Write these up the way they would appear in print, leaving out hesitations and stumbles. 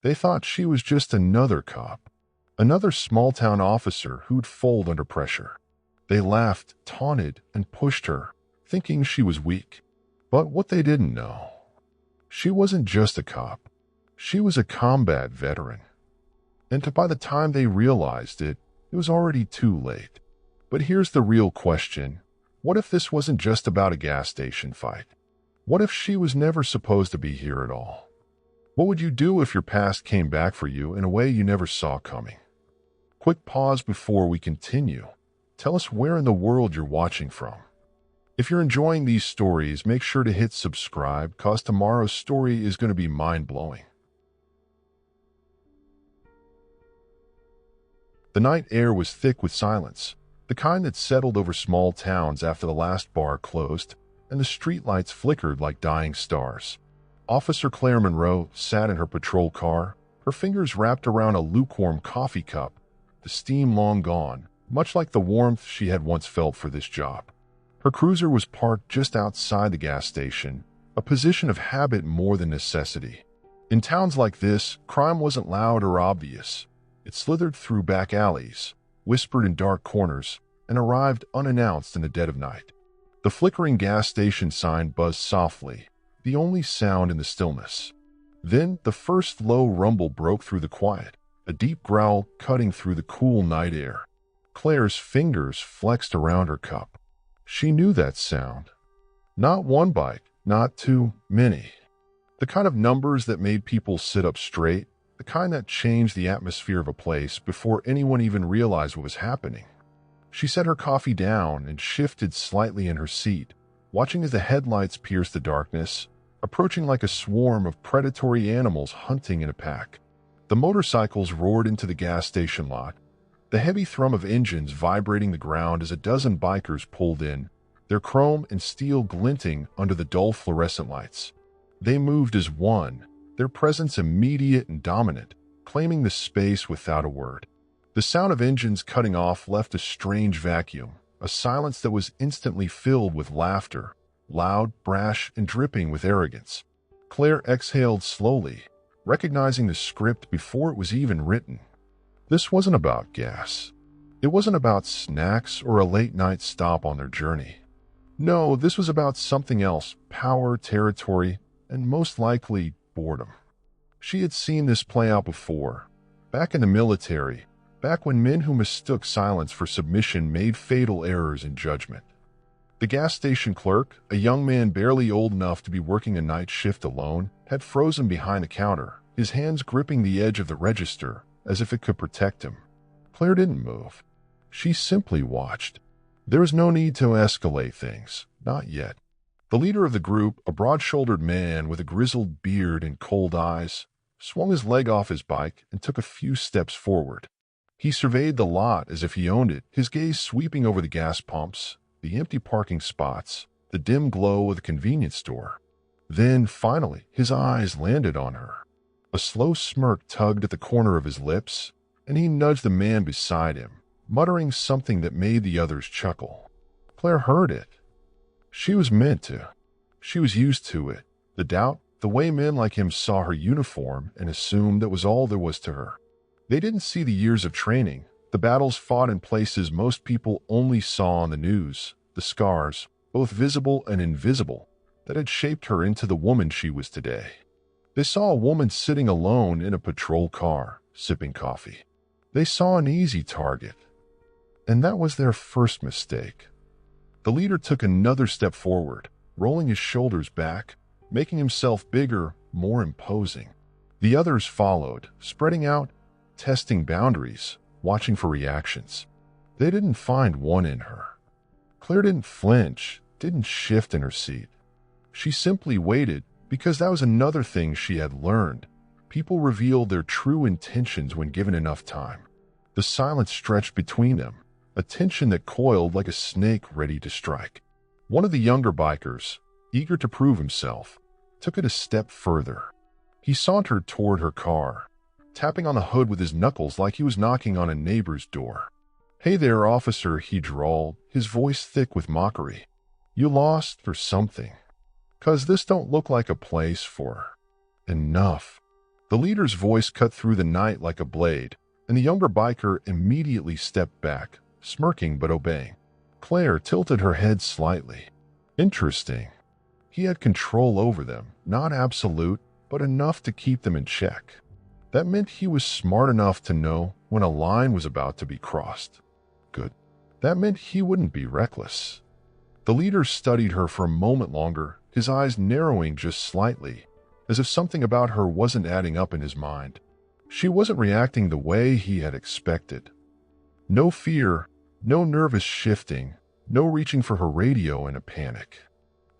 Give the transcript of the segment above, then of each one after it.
They thought she was just another cop, another small-town officer who'd fold under pressure. They laughed, taunted, and pushed her, thinking she was weak. But what they didn't know, she wasn't just a cop. She was a combat veteran. And by the time they realized it, it was already too late. But here's the real question. What if this wasn't just about a gas station fight? What if she was never supposed to be here at all? What would you do if your past came back for you in a way you never saw coming? Quick pause before we continue. Tell us where in the world you're watching from. If you're enjoying these stories, make sure to hit subscribe, cause tomorrow's story is going to be mind-blowing. The night air was thick with silence, the kind that settled over small towns after the last bar closed, and the streetlights flickered like dying stars. Officer Claire Monroe sat in her patrol car, her fingers wrapped around a lukewarm coffee cup, the steam long gone, much like the warmth she had once felt for this job. Her cruiser was parked just outside the gas station, a position of habit more than necessity. In towns like this, crime wasn't loud or obvious. It slithered through back alleys, whispered in dark corners, and arrived unannounced in the dead of night. The flickering gas station sign buzzed softly, the only sound in the stillness. Then the first low rumble broke through the quiet, a deep growl cutting through the cool night air. Claire's fingers flexed around her cup. She knew that sound. Not one bike, not too many. The kind of numbers that made people sit up straight, the kind that changed the atmosphere of a place before anyone even realized what was happening. She set her coffee down and shifted slightly in her seat, watching as the headlights pierced the darkness, approaching like a swarm of predatory animals hunting in a pack. The motorcycles roared into the gas station lot, the heavy thrum of engines vibrating the ground as a dozen bikers pulled in, their chrome and steel glinting under the dull fluorescent lights. They moved as one, their presence immediate and dominant, claiming the space without a word. The sound of engines cutting off left a strange vacuum, a silence that was instantly filled with laughter, loud, brash, and dripping with arrogance. Claire exhaled slowly, recognizing the script before it was even written. This wasn't about gas. It wasn't about snacks or a late-night stop on their journey. No, this was about something else, power, territory, and most likely boredom. She had seen this play out before, back in the military, back when men who mistook silence for submission made fatal errors in judgment. The gas station clerk, a young man barely old enough to be working a night shift alone, had frozen behind the counter, his hands gripping the edge of the register as if it could protect him. Claire didn't move. She simply watched. There was no need to escalate things, not yet. The leader of the group, a broad-shouldered man with a grizzled beard and cold eyes, swung his leg off his bike and took a few steps forward. He surveyed the lot as if he owned it, his gaze sweeping over the gas pumps, the empty parking spots, the dim glow of the convenience store. Then, finally, his eyes landed on her. A slow smirk tugged at the corner of his lips, and he nudged the man beside him, muttering something that made the others chuckle. Claire heard it. She was meant to. She was used to it. The doubt, the way men like him saw her uniform and assumed that was all there was to her. They didn't see the years of training, the battles fought in places most people only saw on the news, the scars, both visible and invisible, that had shaped her into the woman she was today. They saw a woman sitting alone in a patrol car, sipping coffee. They saw an easy target. And that was their first mistake. The leader took another step forward, rolling his shoulders back, making himself bigger, more imposing. The others followed, spreading out, testing boundaries, watching for reactions. They didn't find one in her. Claire didn't flinch, didn't shift in her seat. She simply waited, because that was another thing she had learned. People revealed their true intentions when given enough time. The silence stretched between them, a tension that coiled like a snake ready to strike. One of the younger bikers, eager to prove himself, took it a step further. He sauntered toward her car, tapping on the hood with his knuckles like he was knocking on a neighbor's door. "Hey there, officer," he drawled, his voice thick with mockery. "You lost or something? 'Cause this don't look like a place for..." Enough. The leader's voice cut through the night like a blade, and the younger biker immediately stepped back, smirking but obeying. Claire tilted her head slightly. Interesting. He had control over them, not absolute, but enough to keep them in check. That meant he was smart enough to know when a line was about to be crossed. Good. That meant he wouldn't be reckless. The leader studied her for a moment longer, his eyes narrowing just slightly, as if something about her wasn't adding up in his mind. She wasn't reacting the way he had expected. No fear, no nervous shifting, no reaching for her radio in a panic.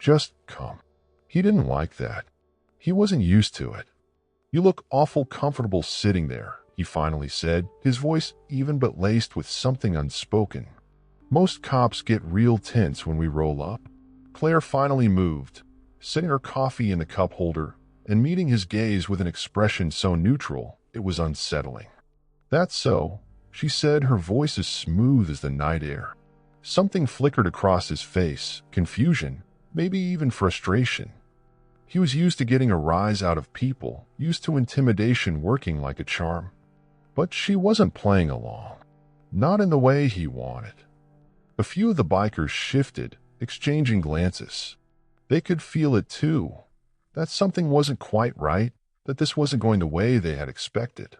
Just calm. He didn't like that. He wasn't used to it. "You look awful comfortable sitting there," he finally said, his voice even but laced with something unspoken. "Most cops get real tense when we roll up." Claire finally moved, setting her coffee in the cup holder and meeting his gaze with an expression so neutral it was unsettling. "That's so," she said, her voice as smooth as the night air. Something flickered across his face, confusion, maybe even frustration. He was used to getting a rise out of people, used to intimidation working like a charm. But she wasn't playing along. Not in the way he wanted. A few of the bikers shifted, exchanging glances. They could feel it too, that something wasn't quite right, that this wasn't going the way they had expected.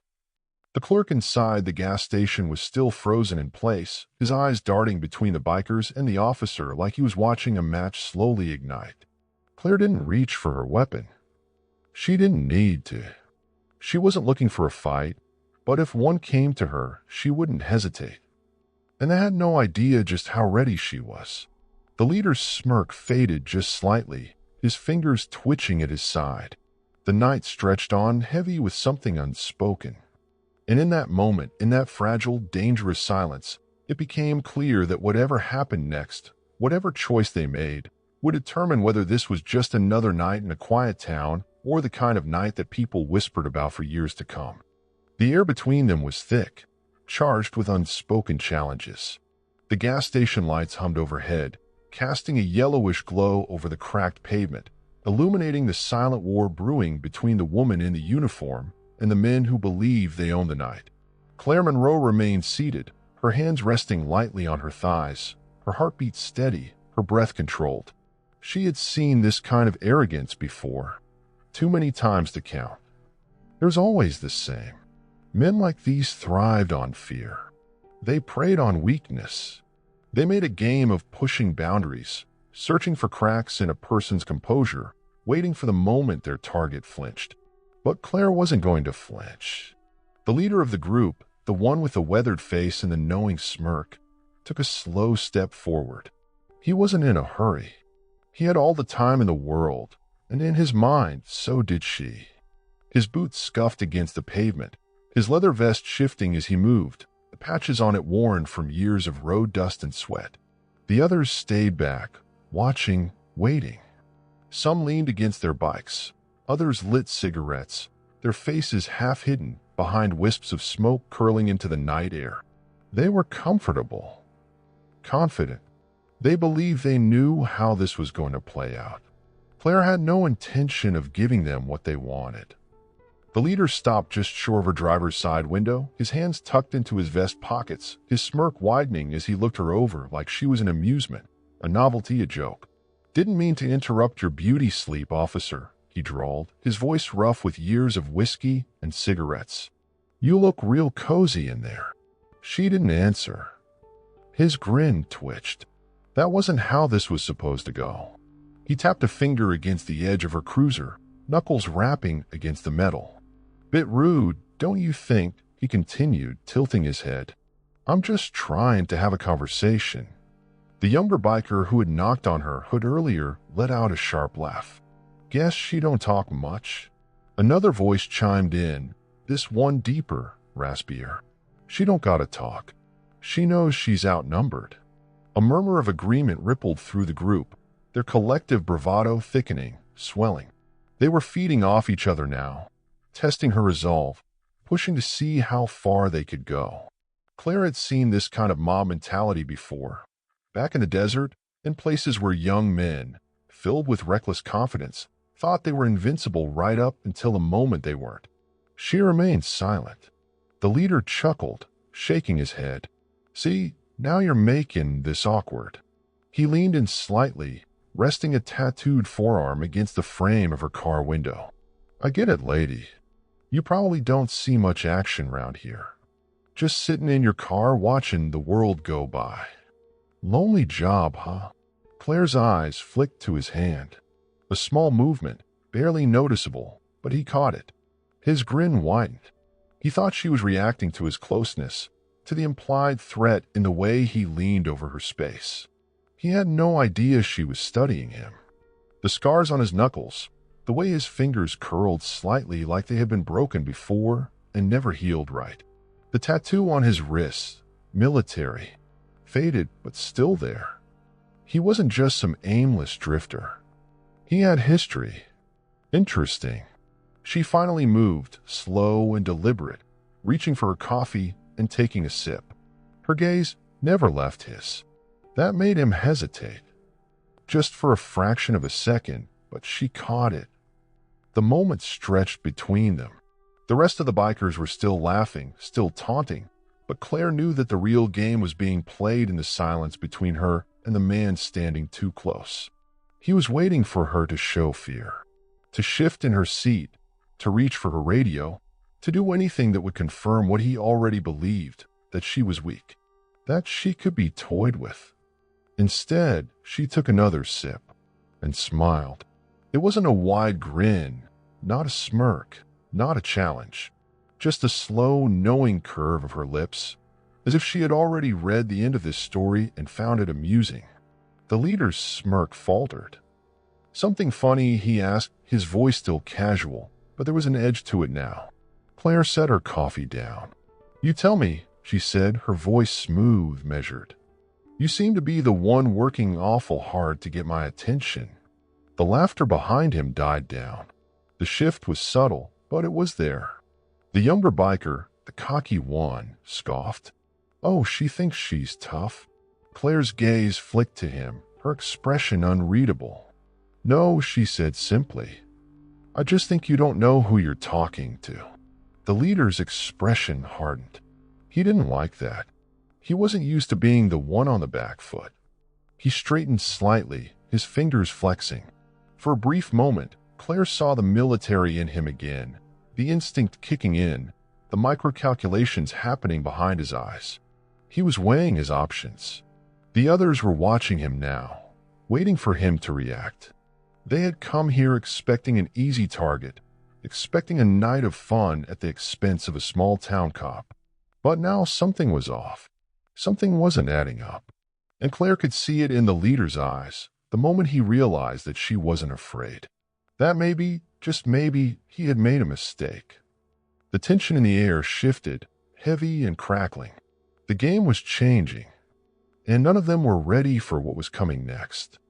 The clerk inside the gas station was still frozen in place, his eyes darting between the bikers and the officer like he was watching a match slowly ignite. Claire didn't reach for her weapon. She didn't need to. She wasn't looking for a fight, but if one came to her, she wouldn't hesitate. And they had no idea just how ready she was. The leader's smirk faded just slightly, his fingers twitching at his side. The night stretched on, heavy with something unspoken. And in that moment, in that fragile, dangerous silence, it became clear that whatever happened next, whatever choice they made, would determine whether this was just another night in a quiet town or the kind of night that people whispered about for years to come. The air between them was thick, charged with unspoken challenges. The gas station lights hummed overhead, casting a yellowish glow over the cracked pavement, illuminating the silent war brewing between the woman in the uniform and the men who believed they owned the night. Claire Monroe remained seated, her hands resting lightly on her thighs, her heartbeat steady, her breath controlled. She had seen this kind of arrogance before, too many times to count. It was always the same. Men like these thrived on fear. They preyed on weakness. They made a game of pushing boundaries, searching for cracks in a person's composure, waiting for the moment their target flinched. But Claire wasn't going to flinch. The leader of the group, the one with the weathered face and the knowing smirk, took a slow step forward. He wasn't in a hurry. He had all the time in the world, and in his mind, so did she. His boots scuffed against the pavement, his leather vest shifting as he moved, the patches on it worn from years of road dust and sweat. The others stayed back, watching, waiting. Some leaned against their bikes, others lit cigarettes, their faces half hidden behind wisps of smoke curling into the night air. They were comfortable, confident. They believed they knew how this was going to play out. Claire had no intention of giving them what they wanted. The leader stopped just short of her driver's side window, his hands tucked into his vest pockets, his smirk widening as he looked her over like she was an amusement, a novelty, a joke. "Didn't mean to interrupt your beauty sleep, officer," he drawled, his voice rough with years of whiskey and cigarettes. "You look real cozy in there." She didn't answer. His grin twitched. That wasn't how this was supposed to go. He tapped a finger against the edge of her cruiser, knuckles rapping against the metal. "Bit rude, don't you think?" he continued, tilting his head. "I'm just trying to have a conversation." The younger biker who had knocked on her hood earlier let out a sharp laugh. "Guess she don't talk much." Another voice chimed in, this one deeper, raspier. "She don't gotta talk. She knows she's outnumbered." A murmur of agreement rippled through the group, their collective bravado thickening, swelling. They were feeding off each other now, testing her resolve, pushing to see how far they could go. Claire had seen this kind of mob mentality before, back in the desert, in places where young men, filled with reckless confidence, thought they were invincible right up until the moment they weren't. She remained silent. The leader chuckled, shaking his head. See, now you're making this awkward. He leaned in slightly, resting a tattooed forearm against the frame of her car window. I get it, lady. You probably don't see much action round here. Just sitting in your car watching the world go by. Lonely job, huh? Claire's eyes flicked to his hand. A small movement, barely noticeable, but he caught it. His grin widened. He thought she was reacting to his closeness, to the implied threat in the way he leaned over her space. He had no idea she was studying him. The scars on his knuckles, the way his fingers curled slightly like they had been broken before and never healed right. The tattoo on his wrists, military, faded but still there. He wasn't just some aimless drifter. He had history. Interesting. She finally moved, slow and deliberate, reaching for her coffee and taking a sip. Her gaze never left his. That made him hesitate. Just for a fraction of a second, but she caught it. The moment stretched between them. The rest of the bikers were still laughing, still taunting, but Claire knew that the real game was being played in the silence between her and the man standing too close. He was waiting for her to show fear, to shift in her seat, to reach for her radio, to do anything that would confirm what he already believed, that she was weak, that she could be toyed with. Instead, she took another sip and smiled. It wasn't a wide grin, not a smirk, not a challenge, just a slow, knowing curve of her lips, as if she had already read the end of this story and found it amusing. The leader's smirk faltered. Something funny, he asked, his voice still casual, but there was an edge to it now. Claire set her coffee down. You tell me, she said, her voice smooth, measured. You seem to be the one working awful hard to get my attention. The laughter behind him died down. The shift was subtle, but it was there. The younger biker, the cocky one, scoffed. Oh, she thinks she's tough. Claire's gaze flicked to him, her expression unreadable. No, she said simply. I just think you don't know who you're talking to. The leader's expression hardened. He didn't like that. He wasn't used to being the one on the back foot. He straightened slightly, his fingers flexing. For a brief moment, Claire saw the military in him again, the instinct kicking in, the micro-calculations happening behind his eyes. He was weighing his options. The others were watching him now, waiting for him to react. They had come here expecting an easy target, expecting a night of fun at the expense of a small-town cop. But now something was off. Something wasn't adding up. And Claire could see it in the leader's eyes, the moment he realized that she wasn't afraid. That maybe, just maybe, he had made a mistake. The tension in the air shifted, heavy and crackling. The game was changing, and none of them were ready for what was coming next.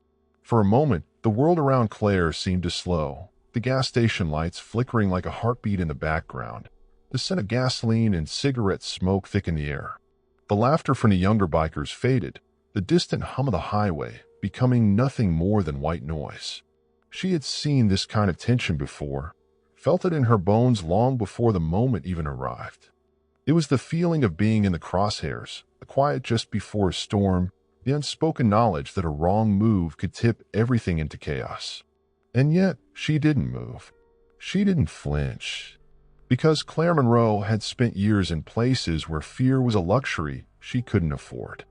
For a moment, the world around Claire seemed to slow, the gas station lights flickering like a heartbeat in the background. The scent of gasoline and cigarette smoke thickened the air. The laughter from the younger bikers faded, the distant hum of the highway becoming nothing more than white noise. She had seen this kind of tension before, felt it in her bones long before the moment even arrived. It was the feeling of being in the crosshairs, the quiet just before a storm, the unspoken knowledge that a wrong move could tip everything into chaos. And yet, she didn't move. She didn't flinch. Because Claire Monroe had spent years in places where fear was a luxury she couldn't afford.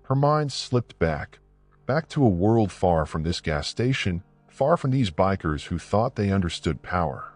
Her mind slipped back to a world far from this gas station, far from these bikers who thought they understood power.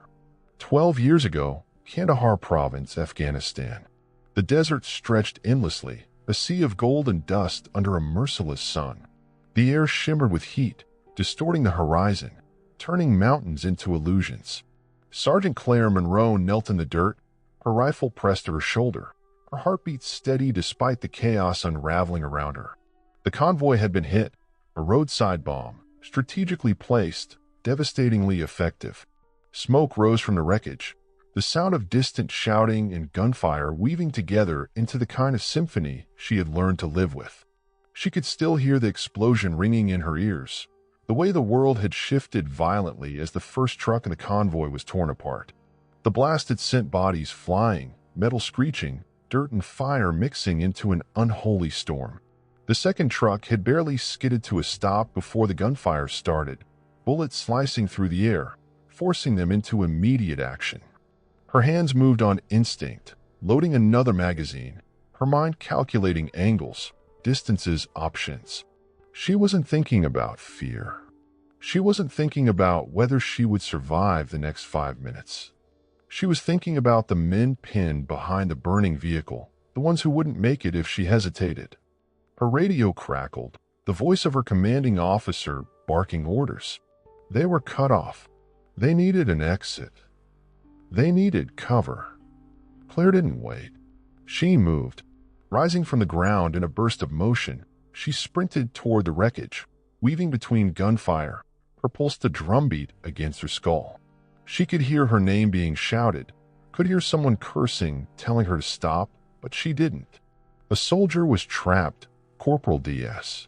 12 years ago, Kandahar province, Afghanistan. The desert stretched endlessly, a sea of gold and dust under a merciless sun. The air shimmered with heat, distorting the horizon, turning mountains into illusions. Sergeant Claire Monroe knelt in the dirt, her rifle pressed to her shoulder, her heartbeat steady despite the chaos unraveling around her. The convoy had been hit, a roadside bomb, strategically placed, devastatingly effective. Smoke rose from the wreckage, the sound of distant shouting and gunfire weaving together into the kind of symphony she had learned to live with. She could still hear the explosion ringing in her ears, the way the world had shifted violently as the first truck in the convoy was torn apart. The blast had sent bodies flying, metal screeching, dirt and fire mixing into an unholy storm. The second truck had barely skidded to a stop before the gunfire started, bullets slicing through the air, forcing them into immediate action. Her hands moved on instinct, loading another magazine, her mind calculating angles, distances, options. She wasn't thinking about fear. She wasn't thinking about whether she would survive the next 5 minutes. She was thinking about the men pinned behind the burning vehicle, the ones who wouldn't make it if she hesitated. Her radio crackled, the voice of her commanding officer barking orders. They were cut off. They needed an exit. They needed cover. Claire didn't wait. She moved. Rising from the ground in a burst of motion, she sprinted toward the wreckage, weaving between gunfire, her pulse the drumbeat against her skull. She could hear her name being shouted, could hear someone cursing, telling her to stop, but she didn't. A soldier was trapped, Corporal Diaz.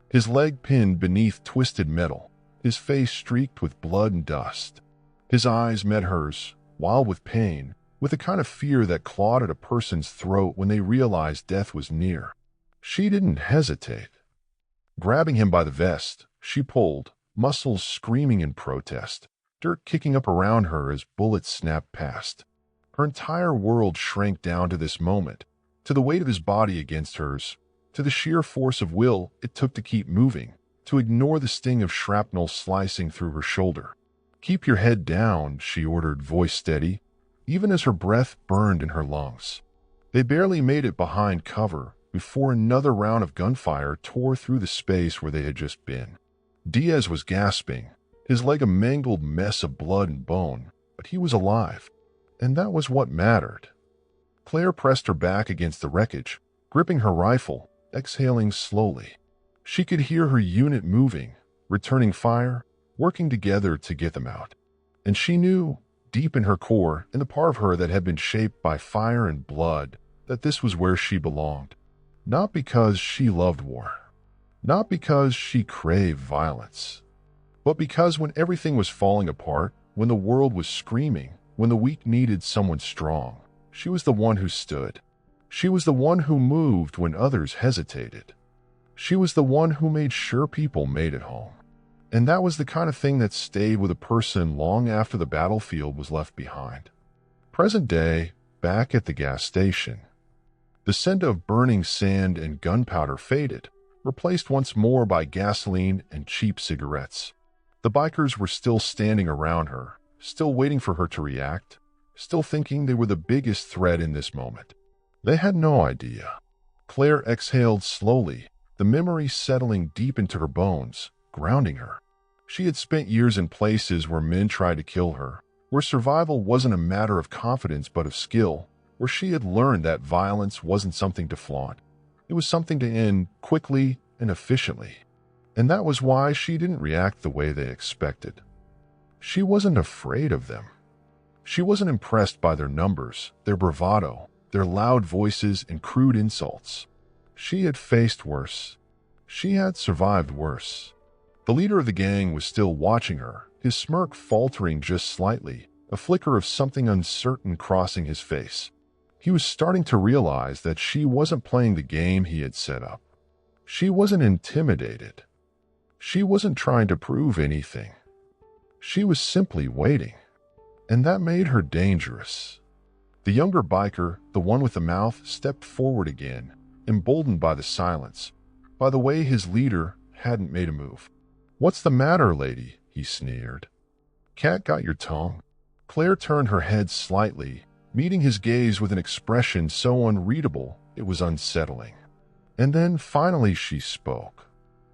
His leg pinned beneath twisted metal, his face streaked with blood and dust. His eyes met hers, wild with pain, with the kind of fear that clawed at a person's throat when they realized death was near. She didn't hesitate. Grabbing him by the vest, she pulled, muscles screaming in protest, dirt kicking up around her as bullets snapped past. Her entire world shrank down to this moment, to the weight of his body against hers, to the sheer force of will it took to keep moving, to ignore the sting of shrapnel slicing through her shoulder. "Keep your head down," she ordered, voice steady, even as her breath burned in her lungs. They barely made it behind cover before another round of gunfire tore through the space where they had just been. Diaz was gasping, his leg a mangled mess of blood and bone, but he was alive, and that was what mattered. Claire pressed her back against the wreckage, gripping her rifle, exhaling slowly. She could hear her unit moving, returning fire, working together to get them out. And she knew, deep in her core, in the part of her that had been shaped by fire and blood, that this was where she belonged. Not because she loved war, not because she craved violence, but because when everything was falling apart, when the world was screaming, when the weak needed someone strong, she was the one who stood. She was the one who moved when others hesitated. She was the one who made sure people made it home. And that was the kind of thing that stayed with a person long after the battlefield was left behind. Present day, back at the gas station. The scent of burning sand and gunpowder faded, replaced once more by gasoline and cheap cigarettes. The bikers were still standing around her, still waiting for her to react, still thinking they were the biggest threat in this moment. They had no idea. Claire exhaled slowly, the memory settling deep into her bones, grounding her. She had spent years in places where men tried to kill her, where survival wasn't a matter of confidence but of skill, where she had learned that violence wasn't something to flaunt. It was something to end quickly and efficiently. And that was why she didn't react the way they expected. She wasn't afraid of them. She wasn't impressed by their numbers, their bravado, their loud voices and crude insults. She had faced worse. She had survived worse. The leader of the gang was still watching her, his smirk faltering just slightly, a flicker of something uncertain crossing his face. He was starting to realize that she wasn't playing the game he had set up. She wasn't intimidated. She wasn't trying to prove anything. She was simply waiting. And that made her dangerous. The younger biker, the one with the mouth, stepped forward again, emboldened by the silence, by the way his leader hadn't made a move. "What's the matter, lady?" he sneered. "Cat got your tongue?" Claire turned her head slightly, meeting his gaze with an expression so unreadable it was unsettling. And then finally she spoke.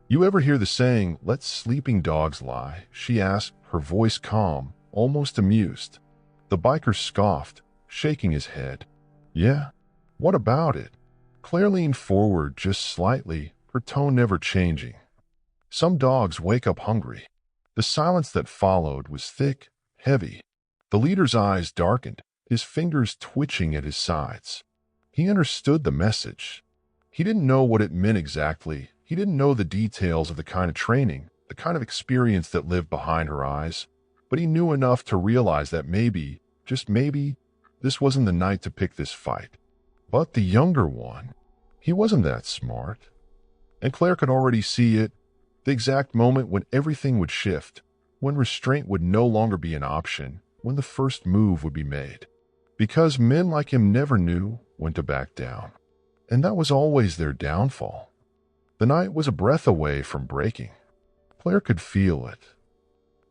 "You ever hear the saying, 'Let sleeping dogs lie'?" she asked, her voice calm, almost amused. The biker scoffed, shaking his head. "Yeah? What about it?" Claire leaned forward just slightly, her tone never changing. "Some dogs wake up hungry." The silence that followed was thick, heavy. The leader's eyes darkened, his fingers twitching at his sides. He understood the message. He didn't know what it meant exactly. He didn't know the details of the kind of training, the kind of experience that lived behind her eyes. But he knew enough to realize that maybe, Just maybe this wasn't the night to pick this fight. But the younger one, he wasn't that smart. And Claire could already see it, the exact moment when everything would shift, when restraint would no longer be an option, when the first move would be made. Because men like him never knew when to back down. And that was always their downfall. The night was a breath away from breaking. Claire could feel it.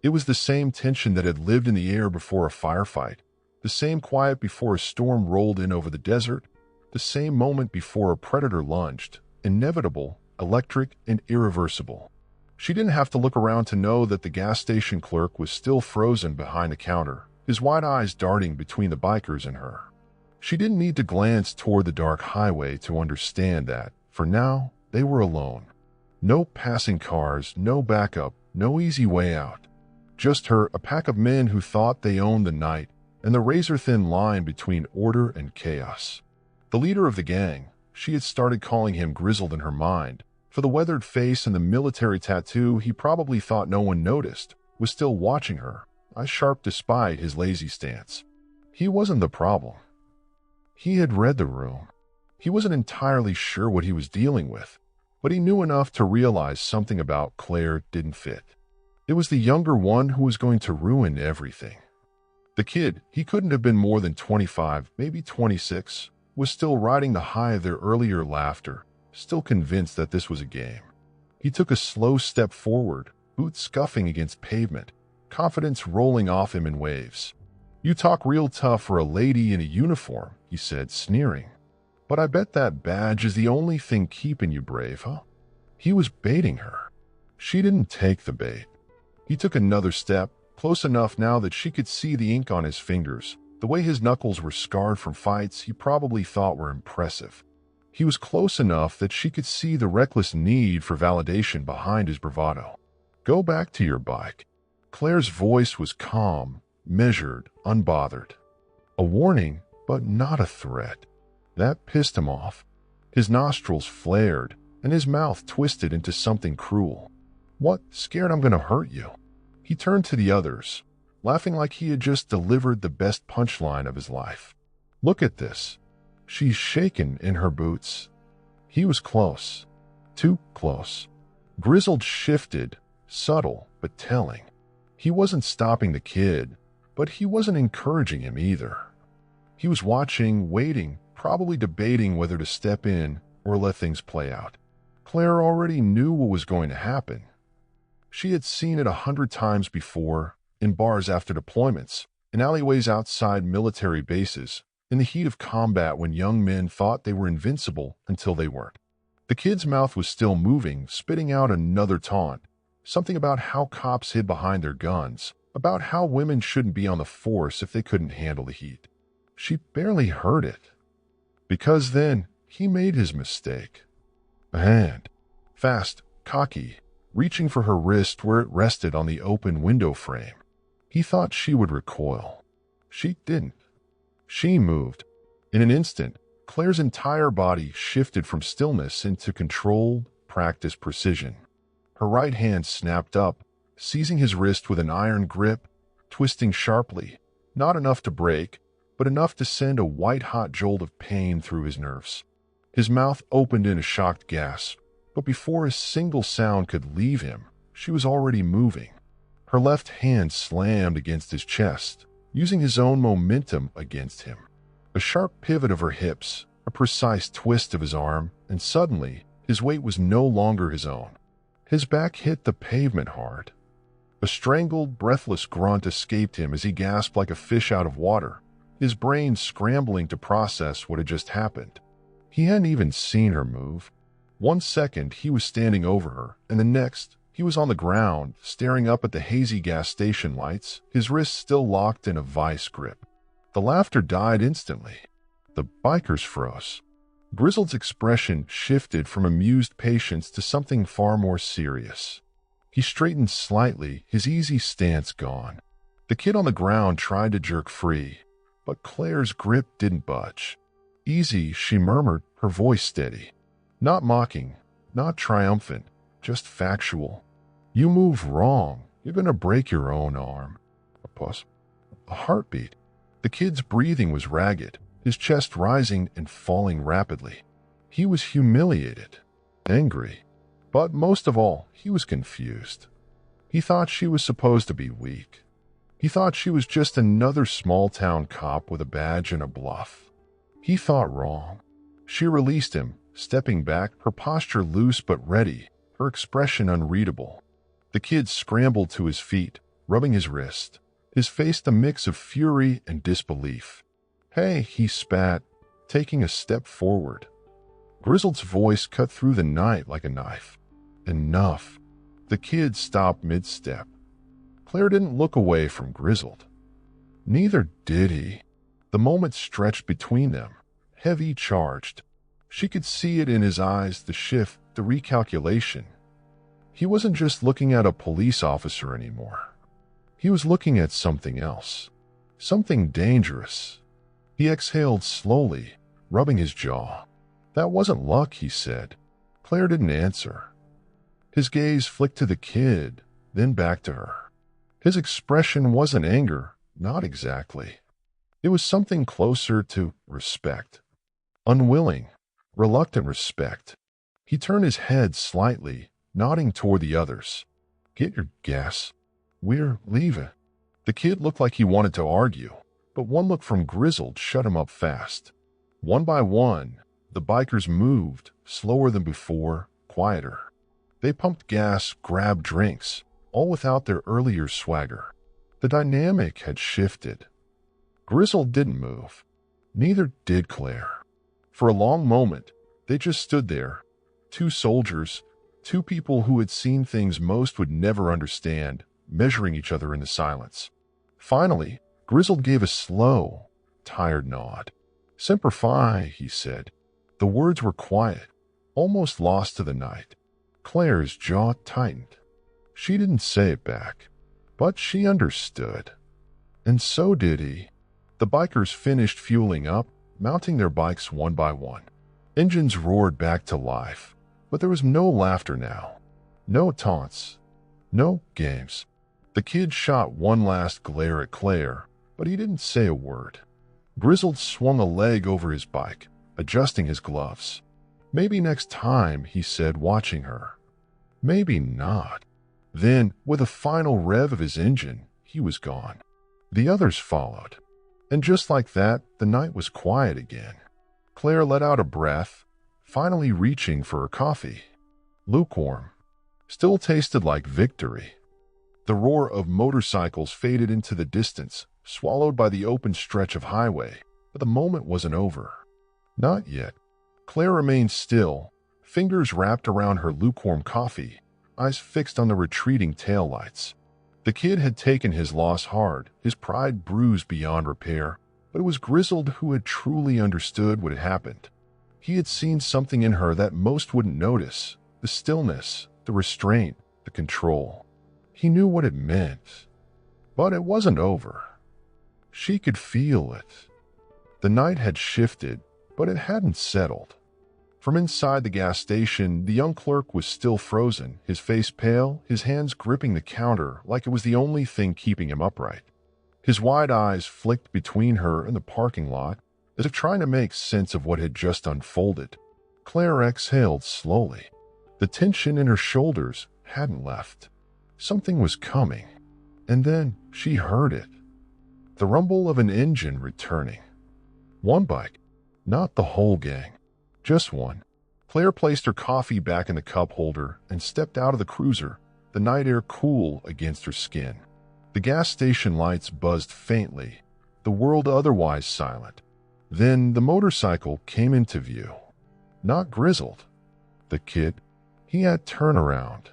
It was the same tension that had lived in the air before a firefight, the same quiet before a storm rolled in over the desert, the same moment before a predator lunged, inevitable, electric, and irreversible. She didn't have to look around to know that the gas station clerk was still frozen behind the counter, his wide eyes darting between the bikers and her. She didn't need to glance toward the dark highway to understand that, for now, they were alone. No passing cars, no backup, no easy way out. Just her, a pack of men who thought they owned the night, and the razor-thin line between order and chaos. The leader of the gang, she had started calling him grizzled in her mind, for the weathered face and the military tattoo he probably thought no one noticed, was still watching her, eyes sharp despite his lazy stance. He wasn't the problem. He had read the room. He wasn't entirely sure what he was dealing with, but he knew enough to realize something about Claire didn't fit. It was the younger one who was going to ruin everything. The kid, he couldn't have been more than 25, maybe 26, was still riding the high of their earlier laughter, still convinced that this was a game. He took a slow step forward, boots scuffing against pavement, confidence rolling off him in waves. "You talk real tough for a lady in a uniform," he said, sneering. "But I bet that badge is the only thing keeping you brave, huh?" He was baiting her. She didn't take the bait. He took another step, close enough now that she could see the ink on his fingers, the way his knuckles were scarred from fights he probably thought were impressive. He was close enough that she could see the reckless need for validation behind his bravado. "Go back to your bike." Claire's voice was calm, measured, unbothered. A warning, but not a threat. That pissed him off. His nostrils flared, and his mouth twisted into something cruel. "What? Scared I'm gonna hurt you?" He turned to the others, laughing like he had just delivered the best punchline of his life. "Look at this. She's shaken in her boots." He was close. Too close. Grizzled shifted, subtle but telling. He wasn't stopping the kid, but he wasn't encouraging him either. He was watching, waiting, probably debating whether to step in or let things play out. Claire already knew what was going to happen. She had seen it 100 times before, in bars after deployments, in alleyways outside military bases, in the heat of combat when young men thought they were invincible until they weren't. The kid's mouth was still moving, spitting out another taunt, something about how cops hid behind their guns, about how women shouldn't be on the force if they couldn't handle the heat. She barely heard it. Because then, he made his mistake. A hand, fast, cocky, reaching for her wrist where it rested on the open window frame. He thought she would recoil. She didn't. She moved. In an instant, Claire's entire body shifted from stillness into controlled, practiced precision. Her right hand snapped up, seizing his wrist with an iron grip, twisting sharply, not enough to break, but enough to send a white-hot jolt of pain through his nerves. His mouth opened in a shocked gasp, but before a single sound could leave him, she was already moving. Her left hand slammed against his chest, using his own momentum against him. A sharp pivot of her hips, a precise twist of his arm, and suddenly, his weight was no longer his own. His back hit the pavement hard. A strangled, breathless grunt escaped him as he gasped like a fish out of water, his brain scrambling to process what had just happened. He hadn't even seen her move. 1 second, he was standing over her, and the next, he was on the ground, staring up at the hazy gas station lights, his wrists still locked in a vice grip. The laughter died instantly. The bikers froze. Grizzled's expression shifted from amused patience to something far more serious. He straightened slightly, his easy stance gone. The kid on the ground tried to jerk free, but Claire's grip didn't budge. "Easy," she murmured, her voice steady. Not mocking, not triumphant, just factual. "You move wrong, you're gonna break your own arm." A pause. A heartbeat. The kid's breathing was ragged, his chest rising and falling rapidly. He was humiliated, angry, but most of all, he was confused. He thought she was supposed to be weak. He thought she was just another small-town cop with a badge and a bluff. He thought wrong. She released him, stepping back, her posture loose but ready, her expression unreadable. The kid scrambled to his feet, rubbing his wrist, his face a mix of fury and disbelief. "Hey," he spat, taking a step forward. Grizzled's voice cut through the night like a knife. "Enough." The kid stopped mid-step. Claire didn't look away from Grizzled. Neither did he. The moment stretched between them, heavy, charged. She could see it in his eyes, the shift, the recalculation. He wasn't just looking at a police officer anymore. He was looking at something else. Something dangerous. He exhaled slowly, rubbing his jaw. "That wasn't luck," he said. Claire didn't answer. His gaze flicked to the kid, then back to her. His expression wasn't anger, not exactly. It was something closer to respect. Unwilling, reluctant respect. He turned his head slightly, nodding toward the others. "Get your gas. We're leaving." The kid looked like he wanted to argue, but one look from Grizzled shut him up fast. One by one, the bikers moved, slower than before, quieter. They pumped gas, grabbed drinks, all without their earlier swagger. The dynamic had shifted. Grizzled didn't move. Neither did Claire. For a long moment, they just stood there. Two soldiers, two people who had seen things most would never understand, measuring each other in the silence. Finally, Grizzled gave a slow, tired nod. "Semper Fi," he said. The words were quiet, almost lost to the night. Claire's jaw tightened. She didn't say it back, but she understood. And so did he. The bikers finished fueling up, mounting their bikes one by one. Engines roared back to life, but there was no laughter now. No taunts. No games. The kid shot one last glare at Claire, but he didn't say a word. Grizzled swung a leg over his bike, adjusting his gloves. "Maybe next time," he said, watching her. Maybe not. Then, with a final rev of his engine, he was gone. The others followed. And just like that, the night was quiet again. Claire let out a breath, finally reaching for her coffee. Lukewarm. Still tasted like victory. The roar of motorcycles faded into the distance, swallowed by the open stretch of highway, but the moment wasn't over. Not yet. Claire remained still, fingers wrapped around her lukewarm coffee, eyes fixed on the retreating taillights. The kid had taken his loss hard, his pride bruised beyond repair, but it was Grizzled who had truly understood what had happened. He had seen something in her that most wouldn't notice, the stillness, the restraint, the control. He knew what it meant. But it wasn't over. She could feel it. The night had shifted, but it hadn't settled. From inside the gas station, the young clerk was still frozen, his face pale, his hands gripping the counter like it was the only thing keeping him upright. His wide eyes flicked between her and the parking lot, as if trying to make sense of what had just unfolded. Claire exhaled slowly. The tension in her shoulders hadn't left. Something was coming. And then she heard it. The rumble of an engine returning. One bike, not the whole gang. Just one. Claire placed her coffee back in the cup holder and stepped out of the cruiser, the night air cool against her skin. The gas station lights buzzed faintly, the world otherwise silent. Then the motorcycle came into view. Not Grizzled. The kid. He had turnaround.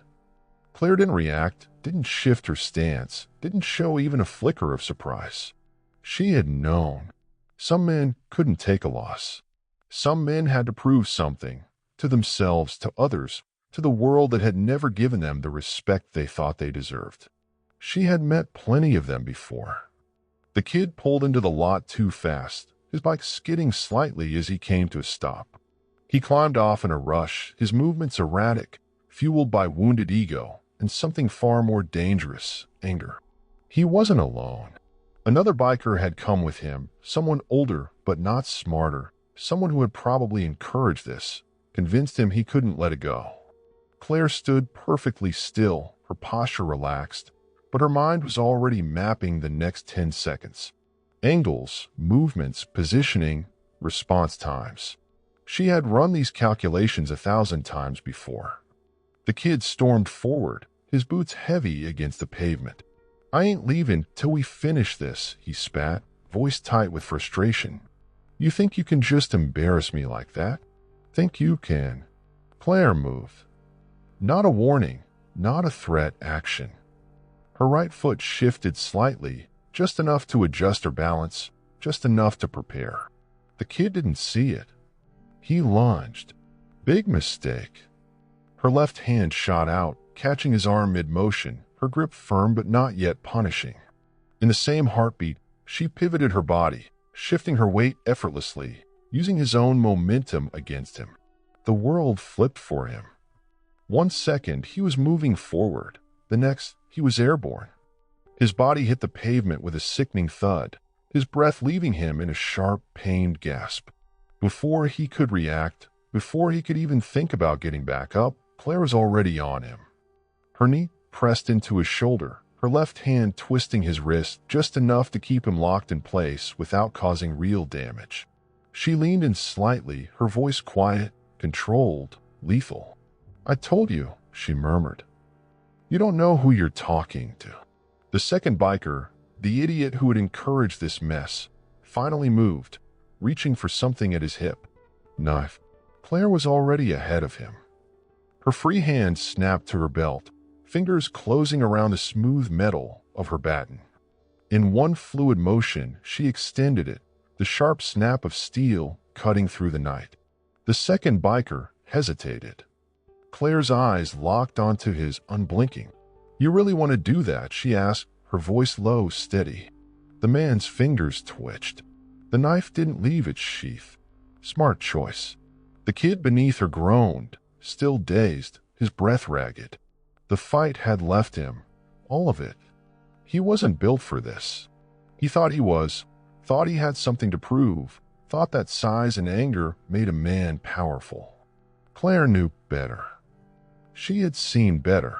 Claire didn't react, didn't shift her stance, didn't show even a flicker of surprise. She had known. Some men couldn't take a loss. Some men had to prove something, to themselves, to others, to the world that had never given them the respect they thought they deserved. She had met plenty of them before. The kid pulled into the lot too fast, his bike skidding slightly as he came to a stop. He climbed off in a rush, his movements erratic, fueled by wounded ego and something far more dangerous, anger. He wasn't alone. Another biker had come with him, someone older but not smarter, someone who had probably encouraged this, convinced him he couldn't let it go. Claire stood perfectly still, her posture relaxed, but her mind was already mapping the next 10 seconds. Angles, movements, positioning, response times. She had run these calculations 1,000 times before. The kid stormed forward, his boots heavy against the pavement. "I ain't leaving till we finish this," he spat, voice tight with frustration. "You think you can just embarrass me like that? Think you can?" Claire moved. Not a warning, not a threat, action. Her right foot shifted slightly, just enough to adjust her balance, just enough to prepare. The kid didn't see it. He lunged. Big mistake. Her left hand shot out, catching his arm mid-motion, her grip firm but not yet punishing. In the same heartbeat, she pivoted her body, shifting her weight effortlessly, using his own momentum against him. The world flipped for him. 1 second, he was moving forward. The next, he was airborne. His body hit the pavement with a sickening thud, his breath leaving him in a sharp, pained gasp. Before he could react, before he could even think about getting back up, Claire was already on him. Her knee pressed into his shoulder, her left hand twisting his wrist just enough to keep him locked in place without causing real damage. She leaned in slightly, her voice quiet, controlled, lethal. "I told you," she murmured. "You don't know who you're talking to." The second biker, the idiot who had encouraged this mess, finally moved, reaching for something at his hip. Knife. Claire was already ahead of him. Her free hand snapped to her belt, fingers closing around the smooth metal of her baton. In one fluid motion, she extended it, the sharp snap of steel cutting through the night. The second biker hesitated. Claire's eyes locked onto his, unblinking. "You really want to do that?" she asked, her voice low, steady. The man's fingers twitched. The knife didn't leave its sheath. Smart choice. The kid beneath her groaned, still dazed, his breath ragged. The fight had left him, all of it. He wasn't built for this. He thought he was, thought he had something to prove, thought that size and anger made a man powerful. Claire knew better. She had seen better.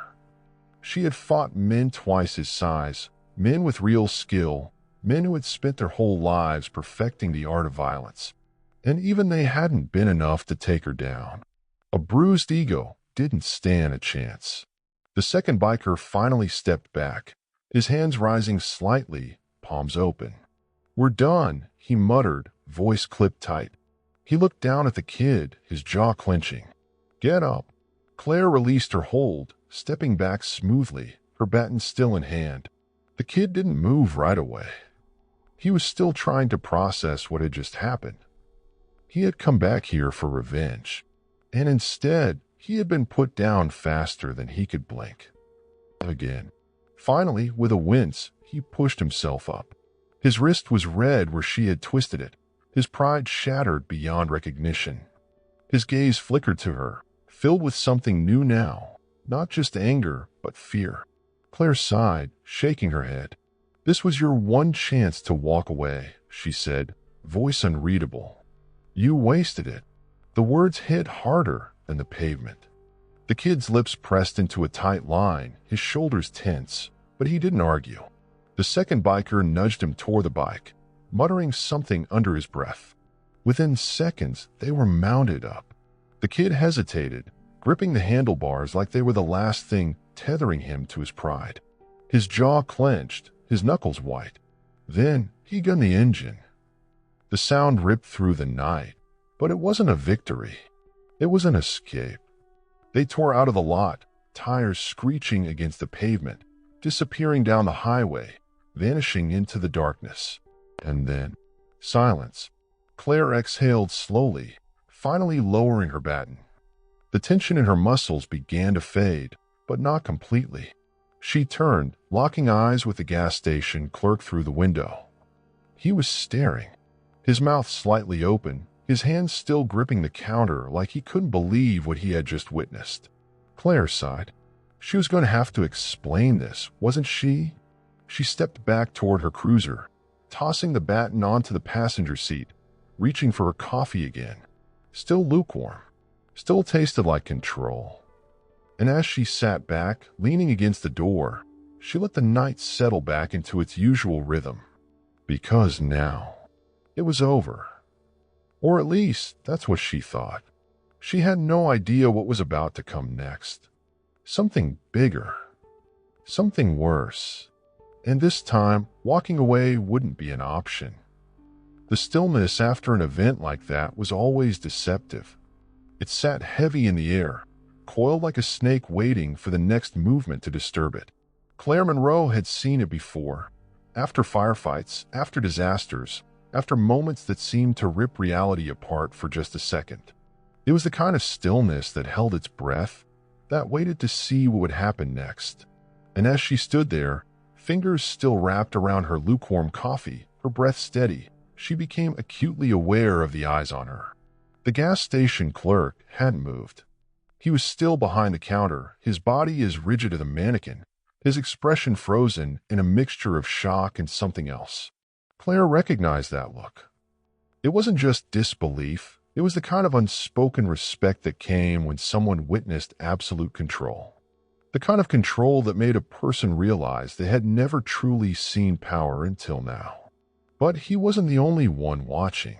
She had fought men twice his size, men with real skill, men who had spent their whole lives perfecting the art of violence. And even they hadn't been enough to take her down. A bruised ego didn't stand a chance. The second biker finally stepped back, his hands rising slightly, palms open. "We're done," he muttered, voice clipped tight. He looked down at the kid, his jaw clenching. "Get up." Claire released her hold, stepping back smoothly, her baton still in hand. The kid didn't move right away. He was still trying to process what had just happened. He had come back here for revenge, and instead, he had been put down faster than he could blink. Again. Finally, with a wince, he pushed himself up. His wrist was red where she had twisted it, his pride shattered beyond recognition. His gaze flickered to her, filled with something new now, not just anger, but fear. Claire sighed, shaking her head. "This was your one chance to walk away," she said, voice unreadable. "You wasted it." The words hit harder than the pavement. The kid's lips pressed into a tight line, his shoulders tense, but he didn't argue. The second biker nudged him toward the bike, muttering something under his breath. Within seconds, they were mounted up. The kid hesitated, gripping the handlebars like they were the last thing tethering him to his pride. His jaw clenched, his knuckles white. Then he gunned the engine. The sound ripped through the night, but it wasn't a victory. It was an escape. They tore out of the lot, tires screeching against the pavement, disappearing down the highway, vanishing into the darkness. And then, silence. Claire exhaled slowly, finally lowering her baton. The tension in her muscles began to fade, but not completely. She turned, locking eyes with the gas station clerk through the window. He was staring, his mouth slightly open, his hands still gripping the counter like he couldn't believe what he had just witnessed. Claire sighed. She was going to have to explain this, wasn't she? She stepped back toward her cruiser, tossing the baton onto the passenger seat, reaching for her coffee again. Still lukewarm. Still tasted like control. And as she sat back, leaning against the door, she let the night settle back into its usual rhythm. Because now, it was over. Or at least, that's what she thought. She had no idea what was about to come next. Something bigger. Something worse. And this time, walking away wouldn't be an option. The stillness after an event like that was always deceptive. It sat heavy in the air, coiled like a snake waiting for the next movement to disturb it. Claire Monroe had seen it before. After firefights, after disasters, after moments that seemed to rip reality apart for just a second. It was the kind of stillness that held its breath, that waited to see what would happen next. And as she stood there, fingers still wrapped around her lukewarm coffee, her breath steady, she became acutely aware of the eyes on her. The gas station clerk hadn't moved. He was still behind the counter, his body as rigid as a mannequin, his expression frozen in a mixture of shock and something else. Claire recognized that look. It wasn't just disbelief, it was the kind of unspoken respect that came when someone witnessed absolute control. The kind of control that made a person realize they had never truly seen power until now. But he wasn't the only one watching.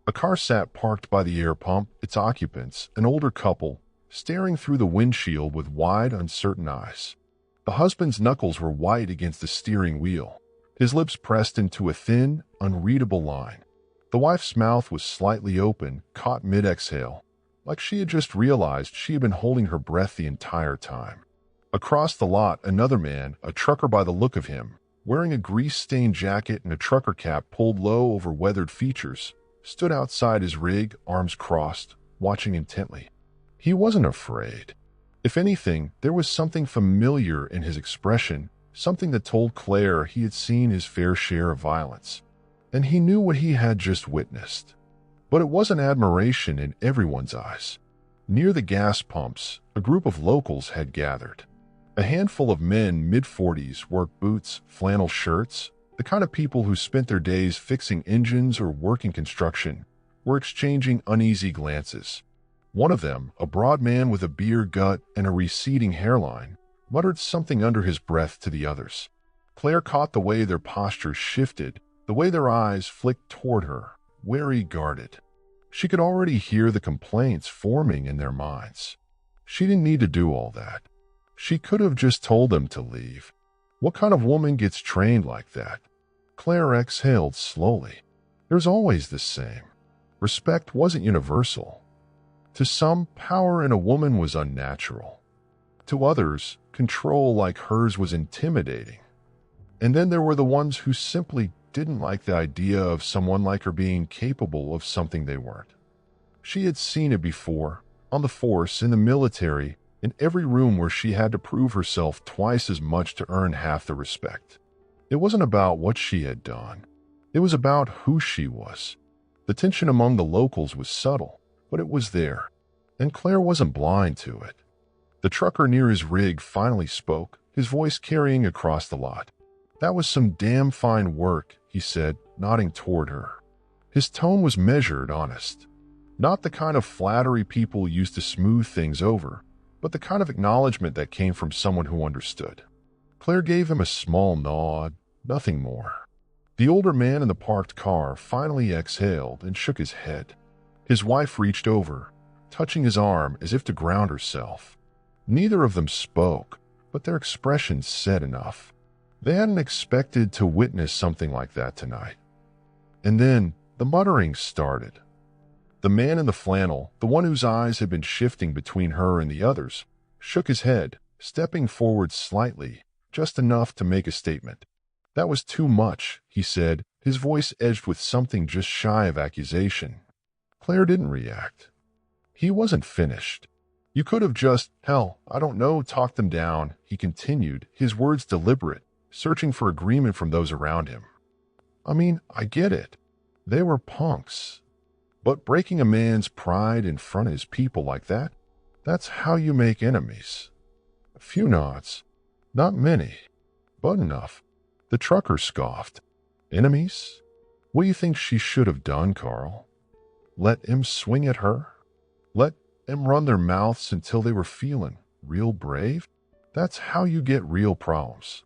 A car sat parked by the air pump, its occupants, an older couple, staring through the windshield with wide, uncertain eyes. The husband's knuckles were white against the steering wheel, his lips pressed into a thin, unreadable line. The wife's mouth was slightly open, caught mid-exhale, like she had just realized she had been holding her breath the entire time. Across the lot, another man, a trucker by the look of him, wearing a grease-stained jacket and a trucker cap pulled low over weathered features, stood outside his rig, arms crossed, watching intently. He wasn't afraid. If anything, there was something familiar in his expression, something that told Claire he had seen his fair share of violence. And he knew what he had just witnessed. But it wasn't admiration in everyone's eyes. Near the gas pumps, a group of locals had gathered. A handful of men mid-40s, work boots, flannel shirts, the kind of people who spent their days fixing engines or working construction, were exchanging uneasy glances. One of them, a broad man with a beer gut and a receding hairline, muttered something under his breath to the others. Claire caught the way their postures shifted, the way their eyes flicked toward her, wary, guarded. She could already hear the complaints forming in their minds. She didn't need to do all that. She could have just told them to leave. What kind of woman gets trained like that? Claire exhaled slowly. It was always the same. Respect wasn't universal. To some, power in a woman was unnatural. To others, control like hers was intimidating. And then there were the ones who simply didn't like the idea of someone like her being capable of something they weren't. She had seen it before, on the force, in the military, in every room where she had to prove herself twice as much to earn half the respect. It wasn't about what she had done. It was about who she was. The tension among the locals was subtle, but it was there, and Claire wasn't blind to it. The trucker near his rig finally spoke, his voice carrying across the lot. "That was some damn fine work," he said, nodding toward her. His tone was measured, honest. Not the kind of flattery people used to smooth things over, but the kind of acknowledgement that came from someone who understood. Claire gave him a small nod, nothing more. The older man in the parked car finally exhaled and shook his head. His wife reached over, touching his arm as if to ground herself. Neither of them spoke, but their expressions said enough. They hadn't expected to witness something like that tonight. And then the muttering started. The man in the flannel, the one whose eyes had been shifting between her and the others, shook his head, stepping forward slightly, just enough to make a statement. "That was too much," he said, his voice edged with something just shy of accusation. Claire didn't react. He wasn't finished. "You could have just, hell, I don't know, talked them down," he continued, his words deliberate, searching for agreement from those around him. "I mean, I get it. They were punks. But breaking a man's pride in front of his people like that, that's how you make enemies." A few nods. Not many, but enough. The trucker scoffed. Enemies? What do you think she should have done, Carl? Let him swing at her? Let them run their mouths until they were feeling real brave? That's how you get real problems.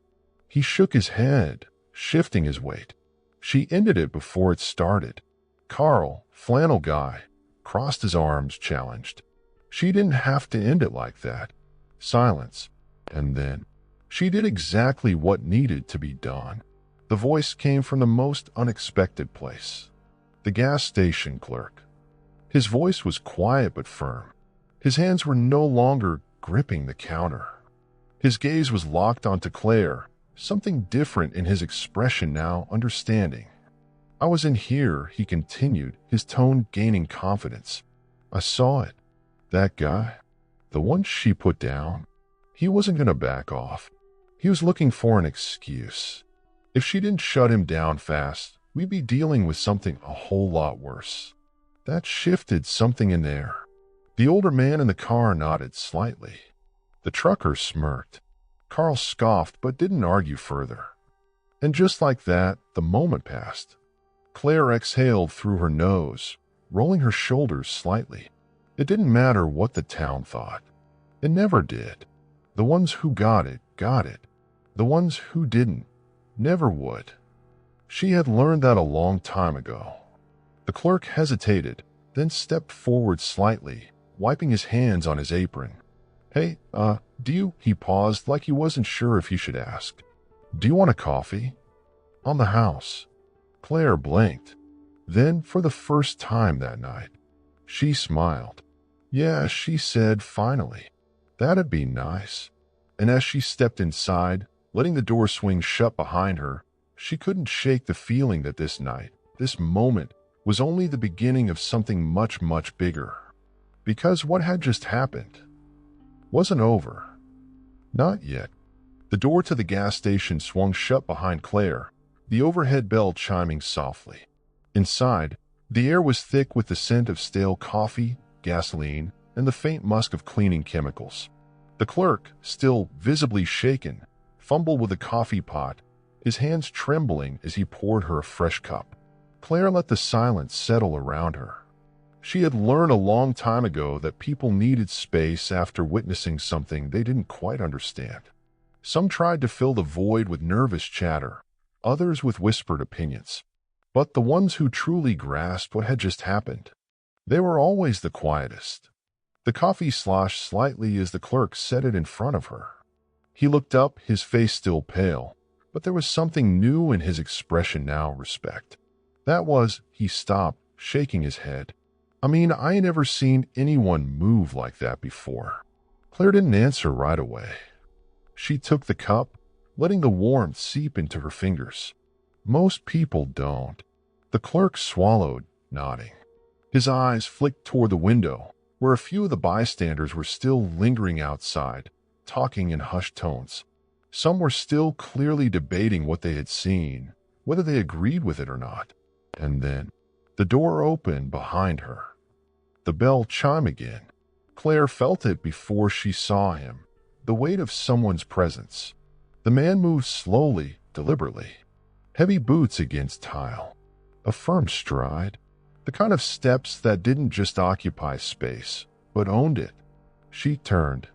He shook his head, shifting his weight. She ended it before it started. Carl, flannel guy, crossed his arms, challenged. She didn't have to end it like that. Silence. And then, she did exactly what needed to be done. The voice came from the most unexpected place. The gas station clerk. His voice was quiet but firm. His hands were no longer gripping the counter. His gaze was locked onto Claire, something different in his expression now, understanding. I was in here, he continued, his tone gaining confidence. I saw it. That guy, the one she put down, he wasn't going to back off. He was looking for an excuse. If she didn't shut him down fast, we'd be dealing with something a whole lot worse. That shifted something in there. The older man in the car nodded slightly. The trucker smirked. Carl scoffed but didn't argue further. And just like that, the moment passed. Claire exhaled through her nose, rolling her shoulders slightly. It didn't matter what the town thought. It never did. The ones who got it, got it. The ones who didn't, never would. She had learned that a long time ago. The clerk hesitated, then stepped forward slightly, wiping his hands on his apron. Hey, do you? He paused like he wasn't sure if he should ask. Do you want a coffee? On the house. Claire blinked. Then, for the first time that night, she smiled. Yeah, she said finally. That'd be nice. And as she stepped inside, letting the door swing shut behind her, she couldn't shake the feeling that this night, this moment, was only the beginning of something much, much bigger. Because what had just happened wasn't over. Not yet. The door to the gas station swung shut behind Claire, the overhead bell chiming softly. Inside, the air was thick with the scent of stale coffee, gasoline, and the faint musk of cleaning chemicals. The clerk, still visibly shaken, fumbled with the coffee pot, his hands trembling as he poured her a fresh cup. Claire let the silence settle around her. She had learned a long time ago that people needed space after witnessing something they didn't quite understand. Some tried to fill the void with nervous chatter, others with whispered opinions. But the ones who truly grasped what had just happened, they were always the quietest. The coffee sloshed slightly as the clerk set it in front of her. He looked up, his face still pale, but there was something new in his expression now, respect. That was, he stopped, shaking his head. I mean, I ain't never seen anyone move like that before. Claire didn't answer right away. She took the cup, letting the warmth seep into her fingers. Most people don't. The clerk swallowed, nodding. His eyes flicked toward the window, where a few of the bystanders were still lingering outside, talking in hushed tones. Some were still clearly debating what they had seen, whether they agreed with it or not. And then, the door opened behind her. The bell chimed again. Claire felt it before she saw him, the weight of someone's presence. The man moved slowly, deliberately. Heavy boots against tile. A firm stride. The kind of steps that didn't just occupy space, but owned it. She turned.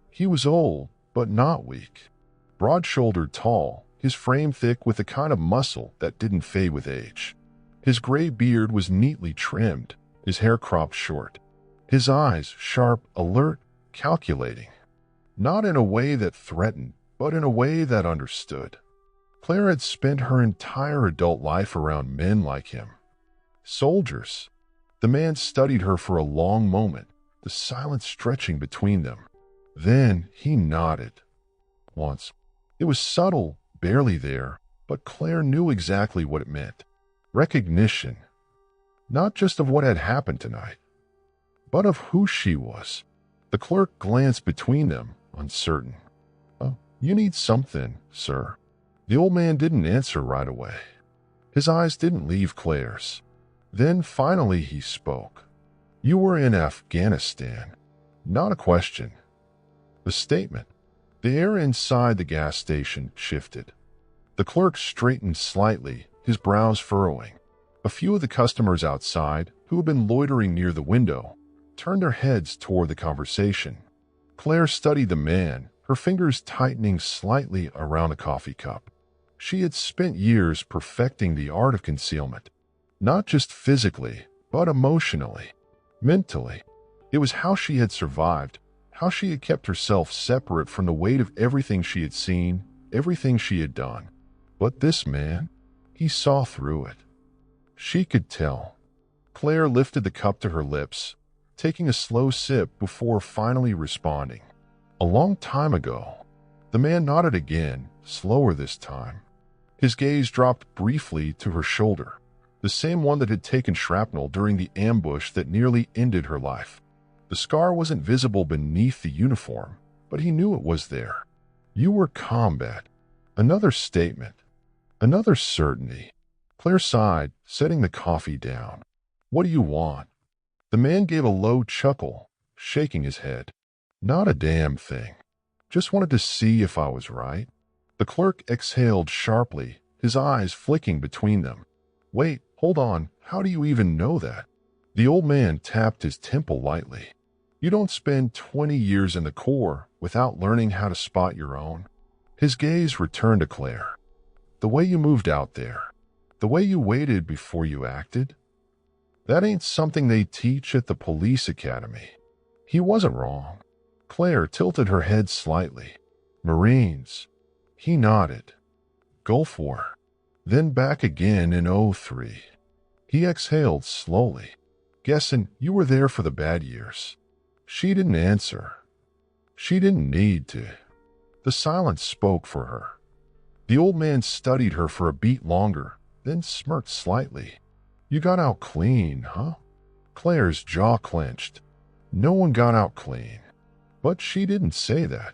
He was old, but not weak. Broad-shouldered, tall, his frame thick with the kind of muscle that didn't fade with age. His gray beard was neatly trimmed, his hair cropped short. His eyes sharp, alert, calculating. Not in a way that threatened, but in a way that understood. Claire had spent her entire adult life around men like him. Soldiers. The man studied her for a long moment, the silence stretching between them. Then he nodded. Once. It was subtle, barely there, but Claire knew exactly what it meant. Recognition. Not just of what had happened tonight, but of who she was. The clerk glanced between them, uncertain. Oh, you need something, sir. The old man didn't answer right away. His eyes didn't leave Claire's. Then finally he spoke. You were in Afghanistan. Not a question. A statement. The air inside the gas station shifted. The clerk straightened slightly, his brows furrowing. A few of the customers outside, who had been loitering near the window, turned their heads toward the conversation. Claire studied the man, her fingers tightening slightly around a coffee cup. She had spent years perfecting the art of concealment, not just physically, but emotionally, mentally. It was how she had survived, how she had kept herself separate from the weight of everything she had seen, everything she had done. But this man, he saw through it. She could tell. Claire lifted the cup to her lips, taking a slow sip before finally responding. A long time ago. The man nodded again, slower this time. His gaze dropped briefly to her shoulder, the same one that had taken shrapnel during the ambush that nearly ended her life. The scar wasn't visible beneath the uniform, but he knew it was there. You were combat. Another statement. Another certainty. Claire sighed, setting the coffee down. What do you want? The man gave a low chuckle, shaking his head. Not a damn thing. Just wanted to see if I was right. The clerk exhaled sharply, his eyes flicking between them. Wait, hold on, how do you even know that? The old man tapped his temple lightly. You don't spend 20 years in the Corps without learning how to spot your own. His gaze returned to Claire. The way you moved out there, the way you waited before you acted, that ain't something they teach at the police academy. He wasn't wrong. Claire tilted her head slightly. Marines. He nodded. Gulf War. Then back again in '03. He exhaled slowly. Guessing you were there for the bad years. She didn't answer. She didn't need to. The silence spoke for her. The old man studied her for a beat longer, then smirked slightly. You got out clean, huh? Claire's jaw clenched. No one got out clean. But she didn't say that.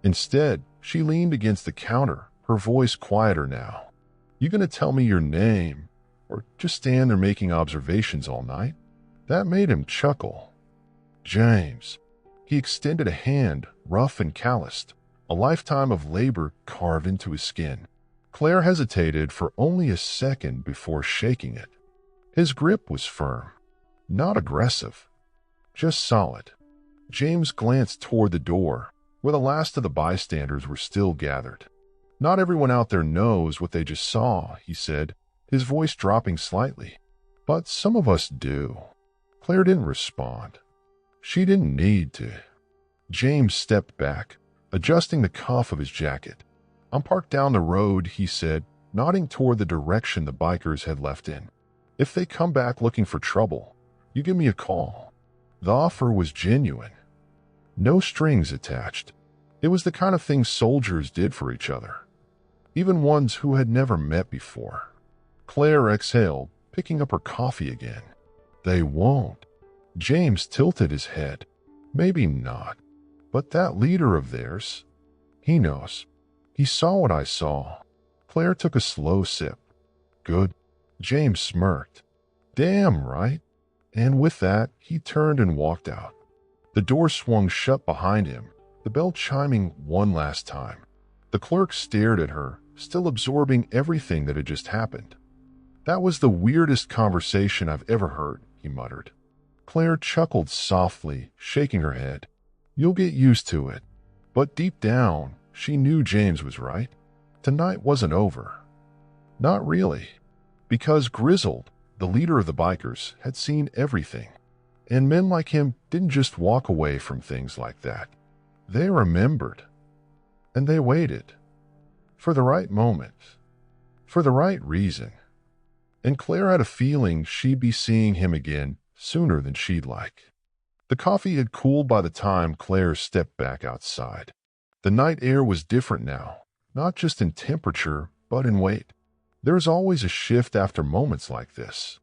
Instead, she leaned against the counter, her voice quieter now. You gonna tell me your name, or just stand there making observations all night? That made him chuckle. James. He extended a hand, rough and calloused, a lifetime of labor carved into his skin. Claire hesitated for only a second before shaking it. His grip was firm, not aggressive, just solid. James glanced toward the door, where the last of the bystanders were still gathered. Not everyone out there knows what they just saw, he said, his voice dropping slightly. But some of us do. Claire didn't respond. She didn't need to. James stepped back, adjusting the cuff of his jacket. I'm parked down the road, he said, nodding toward the direction the bikers had left in. If they come back looking for trouble, you give me a call. The offer was genuine. No strings attached. It was the kind of thing soldiers did for each other, even ones who had never met before. Claire exhaled, picking up her coffee again. They won't. James tilted his head. Maybe not. But that leader of theirs, he knows. He saw what I saw. Claire took a slow sip. Good. James smirked. Damn right. And with that, he turned and walked out. The door swung shut behind him, the bell chiming one last time. The clerk stared at her, still absorbing everything that had just happened. That was the weirdest conversation I've ever heard, he muttered. Claire chuckled softly, shaking her head. You'll get used to it. But deep down, she knew James was right. Tonight wasn't over. Not really. Because Grizzled, the leader of the bikers, had seen everything. And men like him didn't just walk away from things like that. They remembered. And they waited. For the right moment. For the right reason. And Claire had a feeling she'd be seeing him again sooner than she'd like. The coffee had cooled by the time Claire stepped back outside. The night air was different now, not just in temperature, but in weight. There's always a shift after moments like this.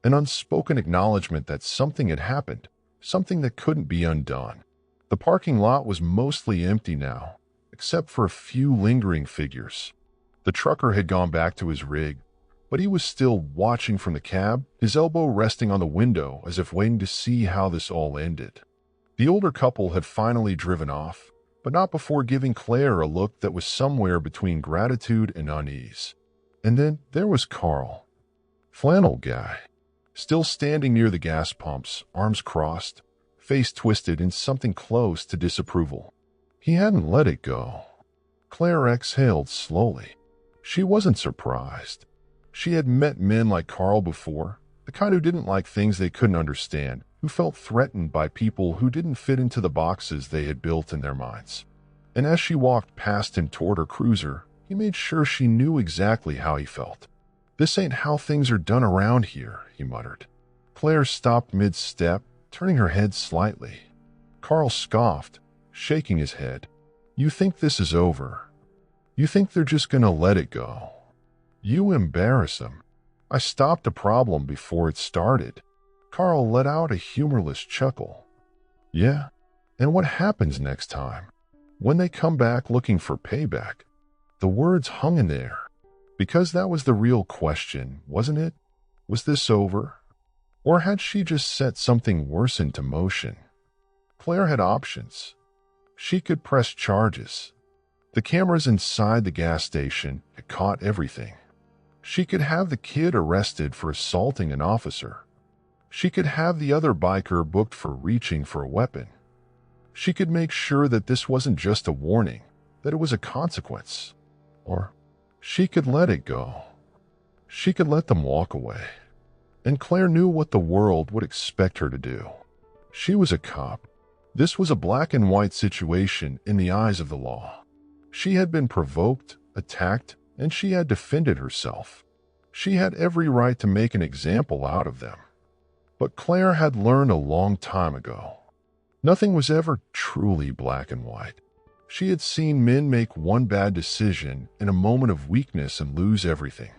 An unspoken acknowledgement that something had happened, something that couldn't be undone. The parking lot was mostly empty now, except for a few lingering figures. The trucker had gone back to his rig, but he was still watching from the cab, his elbow resting on the window as if waiting to see how this all ended. The older couple had finally driven off, but not before giving Claire a look that was somewhere between gratitude and unease. And then there was Carl, flannel guy, still standing near the gas pumps, arms crossed, face twisted in something close to disapproval. He hadn't let it go. Claire exhaled slowly. She wasn't surprised. She had met men like Carl before, the kind who didn't like things they couldn't understand, who felt threatened by people who didn't fit into the boxes they had built in their minds. And as she walked past him toward her cruiser, he made sure she knew exactly how he felt. "This ain't how things are done around here," he muttered. Claire stopped mid-step, turning her head slightly. Carl scoffed, shaking his head. "You think this is over? You think they're just gonna let it go? You embarrass them. I stopped a problem before it started." Carl let out a humorless chuckle. "Yeah? And what happens next time? When they come back looking for payback?" The words hung in there, because that was the real question, wasn't it? Was this over? Or had she just set something worse into motion? Claire had options. She could press charges. The cameras inside the gas station had caught everything. She could have the kid arrested for assaulting an officer. She could have the other biker booked for reaching for a weapon. She could make sure that this wasn't just a warning, that it was a consequence. Or she could let it go. She could let them walk away. And Claire knew what the world would expect her to do. She was a cop. This was a black and white situation in the eyes of the law. She had been provoked, attacked, and she had defended herself. She had every right to make an example out of them. But Claire had learned a long time ago. Nothing was ever truly black and white. She had seen men make one bad decision in a moment of weakness and lose everything.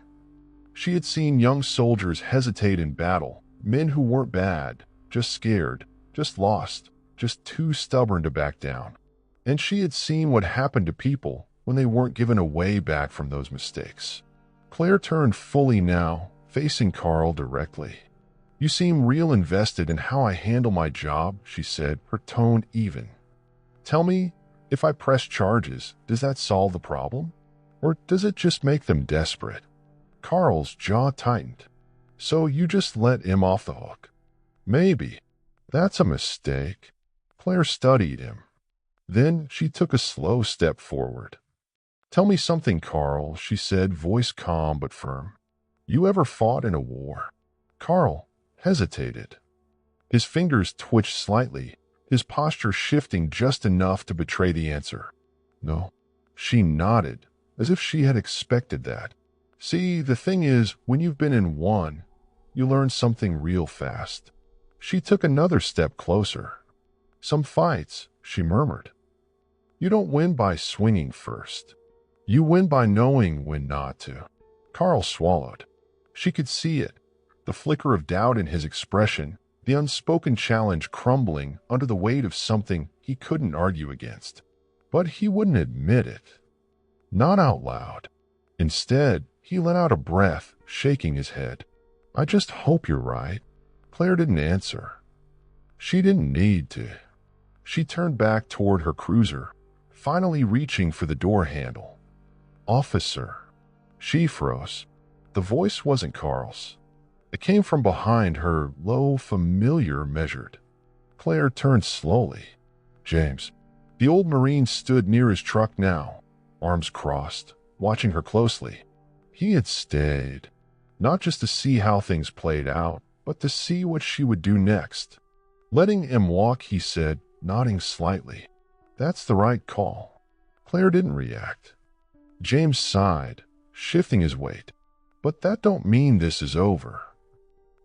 She had seen young soldiers hesitate in battle, men who weren't bad, just scared, just lost, just too stubborn to back down. And she had seen what happened to people when they weren't given a way back from those mistakes. Claire turned fully now, facing Carl directly. "You seem real invested in how I handle my job," she said, her tone even. "Tell me, if I press charges, does that solve the problem? Or does it just make them desperate?" Carl's jaw tightened. "So you just let him off the hook?" "Maybe. That's a mistake." Claire studied him. Then she took a slow step forward. "Tell me something, Carl," she said, voice calm but firm. "You ever fought in a war?" Carl hesitated. His fingers twitched slightly, his posture shifting just enough to betray the answer. "No." She nodded, as if she had expected that. "See, the thing is, when you've been in one, you learn something real fast." She took another step closer. "Some fights," she murmured. "You don't win by swinging first. You win by knowing when not to." Carl swallowed. She could see it, the flicker of doubt in his expression, the unspoken challenge crumbling under the weight of something he couldn't argue against. But he wouldn't admit it. Not out loud. Instead, he let out a breath, shaking his head. "I just hope you're right." Claire didn't answer. She didn't need to. She turned back toward her cruiser, finally reaching for the door handle. "Officer." She froze. The voice wasn't Carl's. It came from behind her, low, familiar, measured. Claire turned slowly. "James." The old Marine stood near his truck now, arms crossed, watching her closely. He had stayed, not just to see how things played out, but to see what she would do next. Letting him walk, he said, nodding slightly. "That's the right call." Claire didn't react. James sighed, shifting his weight. "But that don't mean this is over."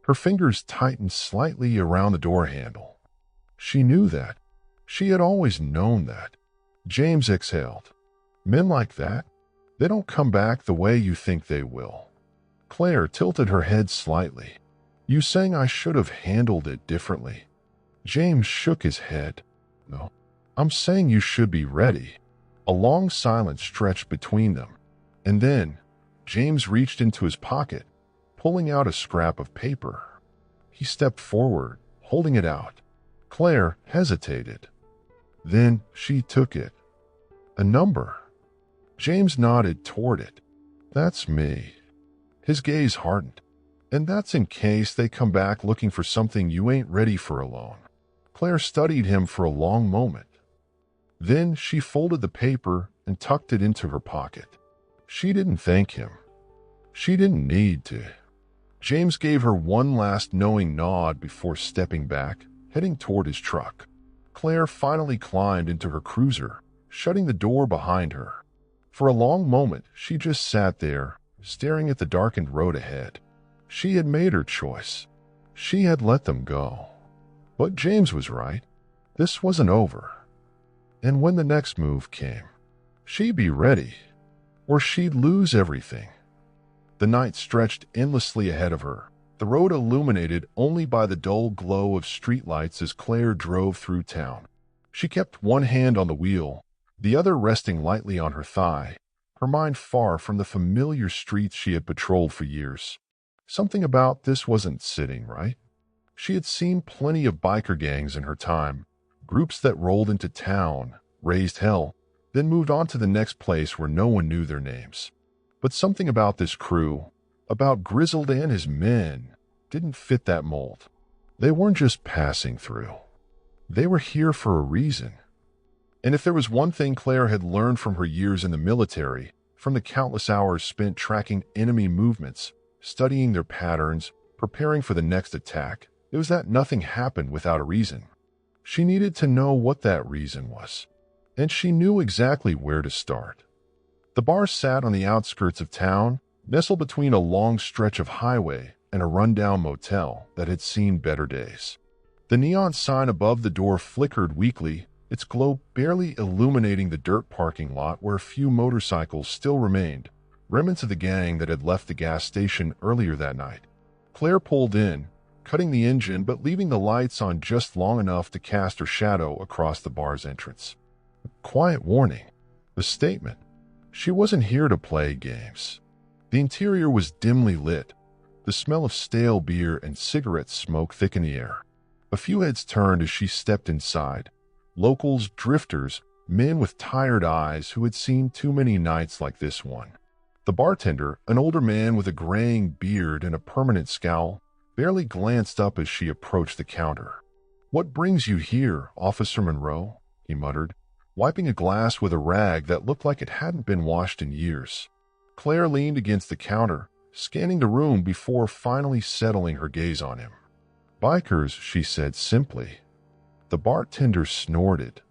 Her fingers tightened slightly around the door handle. She knew that. She had always known that. James exhaled. "Men like that, they don't come back the way you think they will." Claire tilted her head slightly. "You saying I should have handled it differently?" James shook his head. "No, I'm saying you should be ready." A long silence stretched between them, and then James reached into his pocket, pulling out a scrap of paper. He stepped forward, holding it out. Claire hesitated. Then she took it. A number. James nodded toward it. "That's me." His gaze hardened. "And that's in case they come back looking for something you ain't ready for alone." Claire studied him for a long moment. Then she folded the paper and tucked it into her pocket. She didn't thank him. She didn't need to. James gave her one last knowing nod before stepping back, heading toward his truck. Claire finally climbed into her cruiser, shutting the door behind her. For a long moment, she just sat there, staring at the darkened road ahead. She had made her choice. She had let them go. But James was right. This wasn't over. And when the next move came, she'd be ready, or she'd lose everything. The night stretched endlessly ahead of her, the road illuminated only by the dull glow of streetlights as Claire drove through town. She kept one hand on the wheel, the other resting lightly on her thigh, her mind far from the familiar streets she had patrolled for years. Something about this wasn't sitting right. She had seen plenty of biker gangs in her time, groups that rolled into town, raised hell, then moved on to the next place where no one knew their names. But something about this crew, about Grizzled and his men, didn't fit that mold. They weren't just passing through. They were here for a reason. And if there was one thing Claire had learned from her years in the military, from the countless hours spent tracking enemy movements, studying their patterns, preparing for the next attack, it was that nothing happened without a reason. She needed to know what that reason was, and she knew exactly where to start. The bar sat on the outskirts of town, nestled between a long stretch of highway and a rundown motel that had seen better days. The neon sign above the door flickered weakly, its glow barely illuminating the dirt parking lot where a few motorcycles still remained, remnants of the gang that had left the gas station earlier that night. Claire pulled in, cutting the engine but leaving the lights on just long enough to cast her shadow across the bar's entrance. A quiet warning. A statement. She wasn't here to play games. The interior was dimly lit, the smell of stale beer and cigarette smoke thick in the air. A few heads turned as she stepped inside. Locals, drifters, men with tired eyes who had seen too many nights like this one. The bartender, an older man with a graying beard and a permanent scowl, barely glanced up as she approached the counter. "What brings you here, Officer Monroe?" he muttered, wiping a glass with a rag that looked like it hadn't been washed in years. Claire leaned against the counter, scanning the room before finally settling her gaze on him. "Bikers," she said simply. The bartender snorted.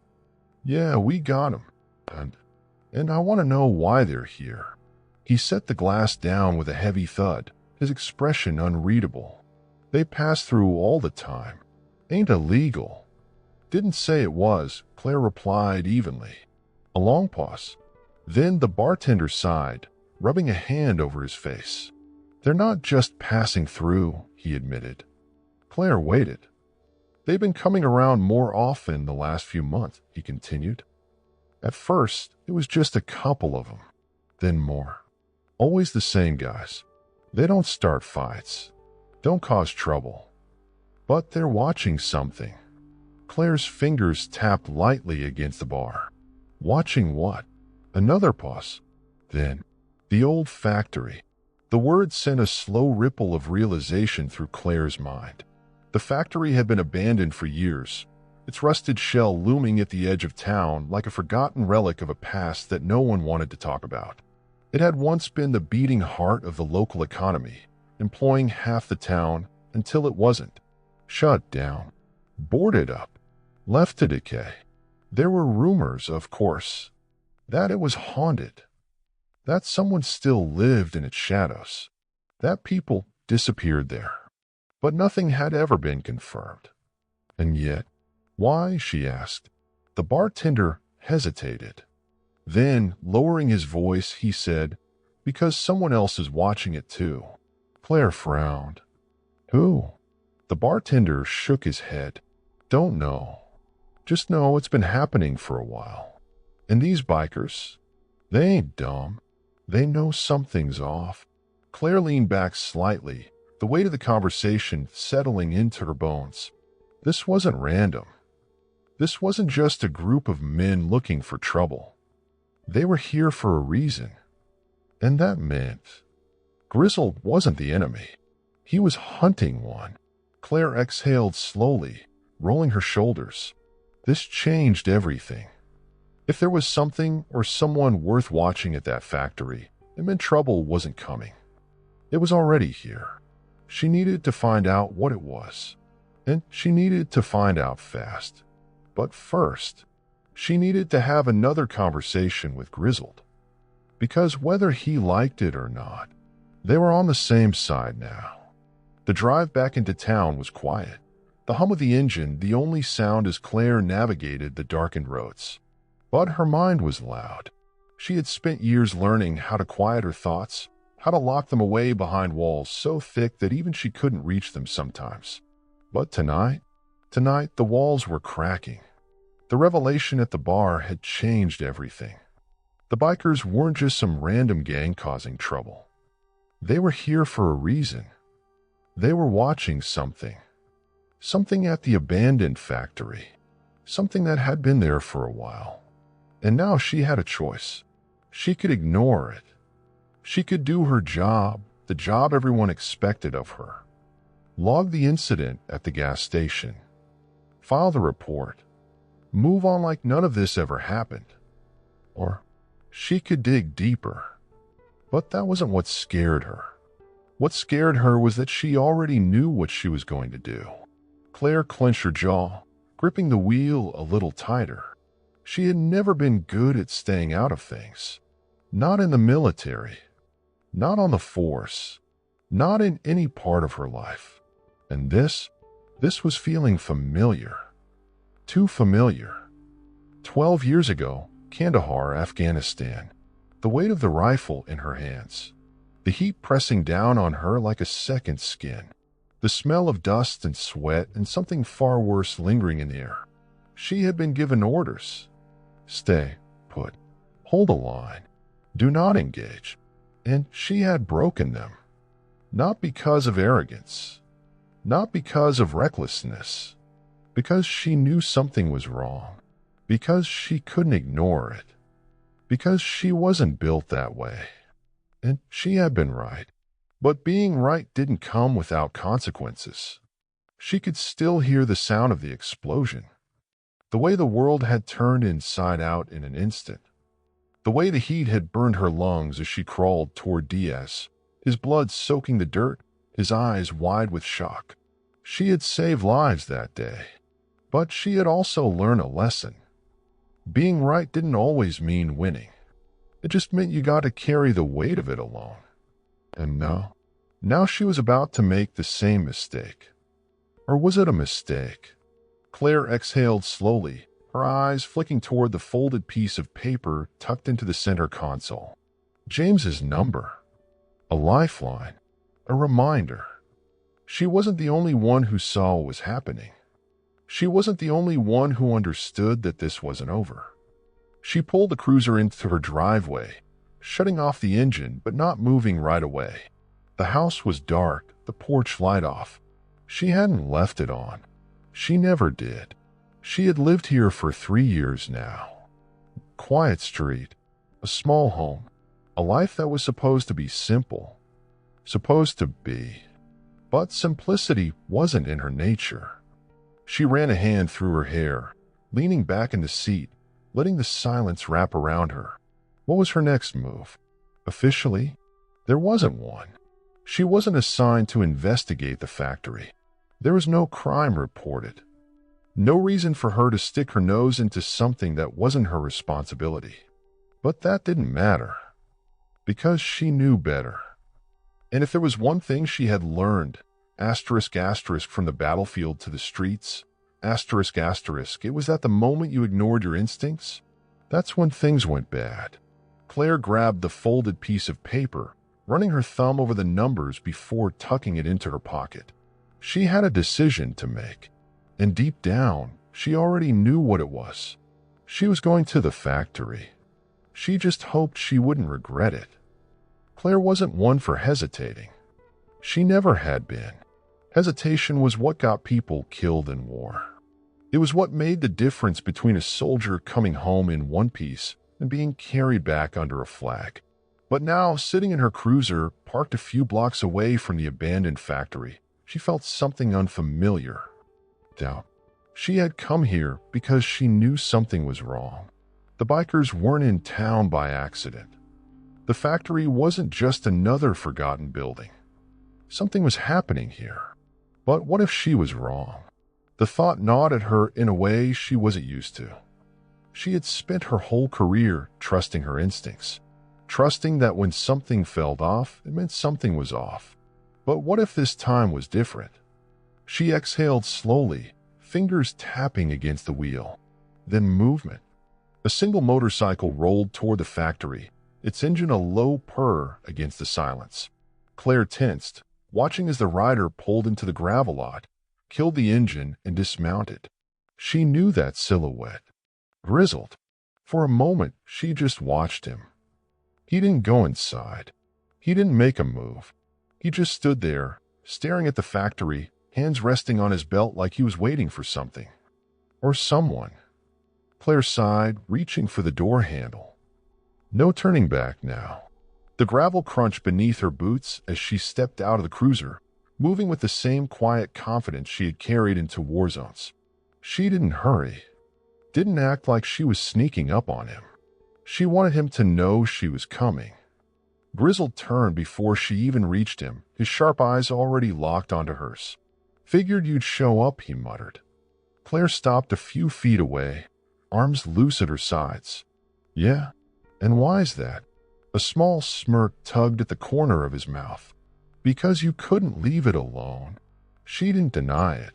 "Yeah, we got 'em. And I want to know why they're here." He set the glass down with a heavy thud, his expression unreadable. "They pass through all the time. Ain't illegal." "Didn't say it was," Claire replied evenly. A long pause. Then the bartender sighed, rubbing a hand over his face. "They're not just passing through," he admitted. Claire waited. "They've been coming around more often the last few months," he continued. "At first, it was just a couple of them, then more. Always the same guys. They don't start fights, don't cause trouble. But they're watching something." Claire's fingers tapped lightly against the bar. "Watching what?" Another pause. Then, the old factory. The word sent a slow ripple of realization through Claire's mind. The factory had been abandoned for years, its rusted shell looming at the edge of town like a forgotten relic of a past that no one wanted to talk about. It had once been the beating heart of the local economy, employing half the town until it wasn't. Shut down. Boarded up. Left to decay. There were rumors, of course, that it was haunted, that someone still lived in its shadows, that people disappeared there. But nothing had ever been confirmed. And yet, why, she asked. The bartender hesitated. Then, lowering his voice, he said, "Because someone else is watching it too." Claire frowned. "Who?" The bartender shook his head. "Don't know. Just know it's been happening for a while. And these bikers, they ain't dumb. They know something's off." Claire leaned back slightly, the weight of the conversation settling into her bones. This wasn't random. This wasn't just a group of men looking for trouble. They were here for a reason. And that meant Grizzled wasn't the enemy. He was hunting one. Claire exhaled slowly, rolling her shoulders. This changed everything. If there was something or someone worth watching at that factory, it meant trouble wasn't coming. It was already here. She needed to find out what it was. And she needed to find out fast. But first, she needed to have another conversation with Grizzled. Because whether he liked it or not, they were on the same side now. The drive back into town was quiet. The hum of the engine, the only sound as Claire navigated the darkened roads. But her mind was loud. She had spent years learning how to quiet her thoughts, how to lock them away behind walls so thick that even she couldn't reach them sometimes. But tonight, the walls were cracking. The revelation at the bar had changed everything. The bikers weren't just some random gang causing trouble. They were here for a reason. They were watching something. Something at the abandoned factory. Something that had been there for a while. And now she had a choice. She could ignore it. She could do her job, the job everyone expected of her. Log the incident at the gas station. File the report. Move on like none of this ever happened. Or she could dig deeper. But that wasn't what scared her. What scared her was that she already knew what she was going to do. Claire clenched her jaw, gripping the wheel a little tighter. She had never been good at staying out of things. Not in the military. Not on the force. Not in any part of her life. And this was feeling familiar. Too familiar. 12 years ago, Kandahar, Afghanistan. The weight of the rifle in her hands. The heat pressing down on her like a second skin. The smell of dust and sweat and something far worse lingering in the air. She had been given orders. Stay put. Hold a line. Do not engage. And she had broken them. Not because of arrogance. Not because of recklessness. Because she knew something was wrong. Because she couldn't ignore it. Because she wasn't built that way. And she had been right. But being right didn't come without consequences. She could still hear the sound of the explosion. The way the world had turned inside out in an instant. The way the heat had burned her lungs as she crawled toward Diaz, his blood soaking the dirt, his eyes wide with shock. She had saved lives that day. But she had also learned a lesson. Being right didn't always mean winning. It just meant you got to carry the weight of it alone. And now she was about to make the same mistake. Or was it a mistake? Claire exhaled slowly, her eyes flicking toward the folded piece of paper tucked into the center console. James's number. A lifeline. A reminder. She wasn't the only one who saw what was happening. She wasn't the only one who understood that this wasn't over. She pulled the cruiser into her driveway, shutting off the engine but not moving right away. The house was dark, the porch light off. She hadn't left it on. She never did. She had lived here for 3 years now. Quiet street, a small home, a life that was supposed to be simple. Supposed to be. But simplicity wasn't in her nature. She ran a hand through her hair, leaning back in the seat, letting the silence wrap around her. What was her next move? Officially, there wasn't one. She wasn't assigned to investigate the factory. There was no crime reported. No reason for her to stick her nose into something that wasn't her responsibility. But that didn't matter. Because she knew better. And if there was one thing she had learned, asterisk asterisk from the battlefield to the streets, asterisk asterisk, it was that the moment you ignored your instincts, that's when things went bad. Claire grabbed the folded piece of paper, running her thumb over the numbers before tucking it into her pocket. She had a decision to make, and deep down, she already knew what it was. She was going to the factory. She just hoped she wouldn't regret it. Claire wasn't one for hesitating. She never had been. Hesitation was what got people killed in war. It was what made the difference between a soldier coming home in one piece and being carried back under a flag. But now, sitting in her cruiser, parked a few blocks away from the abandoned factory, she felt something unfamiliar. Doubt. She had come here because she knew something was wrong. The bikers weren't in town by accident. The factory wasn't just another forgotten building. Something was happening here. But what if she was wrong? The thought gnawed at her in a way she wasn't used to. She had spent her whole career trusting her instincts, trusting that when something fell off, it meant something was off. But what if this time was different? She exhaled slowly, fingers tapping against the wheel. Then movement. A single motorcycle rolled toward the factory, its engine a low purr against the silence. Claire tensed, watching as the rider pulled into the gravel lot, killed the engine, and dismounted. She knew that silhouette. Grizzled. For a moment, she just watched him. He didn't go inside. He didn't make a move. He just stood there, staring at the factory, hands resting on his belt like he was waiting for something. Or someone. Claire sighed, reaching for the door handle. No turning back now. The gravel crunched beneath her boots as she stepped out of the cruiser, moving with the same quiet confidence she had carried into war zones. She didn't hurry. Didn't act like she was sneaking up on him. She wanted him to know she was coming. Grizzled turned before she even reached him, his sharp eyes already locked onto hers. Figured you'd show up, he muttered. Claire stopped a few feet away, arms loose at her sides. Yeah? And why's that? A small smirk tugged at the corner of his mouth. Because you couldn't leave it alone. She didn't deny it.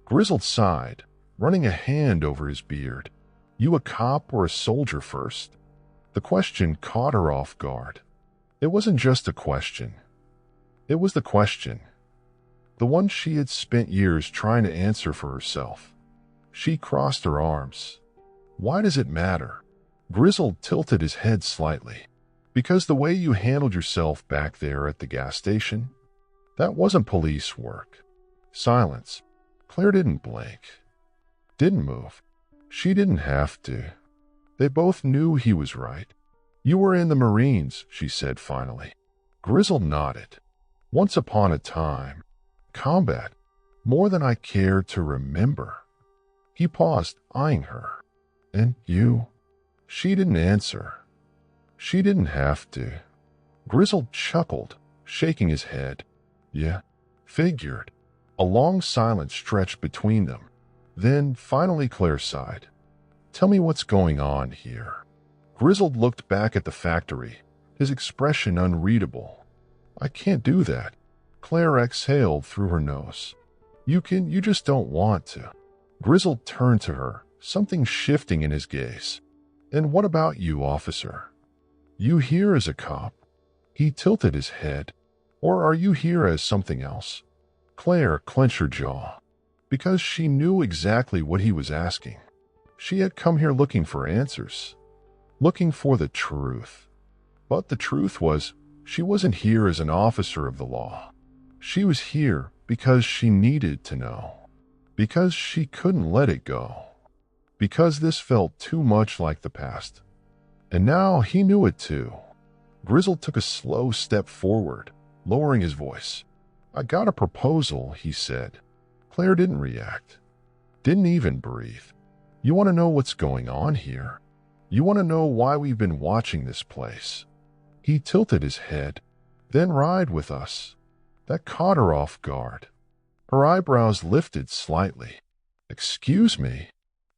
Grizzled sighed, running a hand over his beard. You a cop or a soldier first? The question caught her off guard. It wasn't just a question. It was the question. The one she had spent years trying to answer for herself. She crossed her arms. Why does it matter? Grizzled tilted his head slightly. Because the way you handled yourself back there at the gas station, that wasn't police work. Silence. Claire didn't blink. Didn't move. She didn't have to. They both knew he was right. You were in the Marines, she said finally. Grizzled nodded. Once upon a time. Combat. More than I care to remember. He paused, eyeing her. And you? She didn't answer. She didn't have to. Grizzled chuckled, shaking his head. Yeah, figured. A long silence stretched between them. Then, finally, Claire sighed. Tell me what's going on here. Grizzled looked back at the factory, his expression unreadable. I can't do that. Claire exhaled through her nose. You just don't want to. Grizzled turned to her, something shifting in his gaze. And what about you, officer? You here as a cop? He tilted his head. Or are you here as something else? Claire clenched her jaw. Because she knew exactly what he was asking. She had come here looking for answers. Looking for the truth. But the truth was, she wasn't here as an officer of the law. She was here because she needed to know. Because she couldn't let it go. Because this felt too much like the past. And now he knew it too. Grizzled took a slow step forward, lowering his voice. I got a proposal, he said. Claire didn't react. Didn't even breathe. You want to know what's going on here? You want to know why we've been watching this place? He tilted his head. Then ride with us. That caught her off guard. Her eyebrows lifted slightly. Excuse me?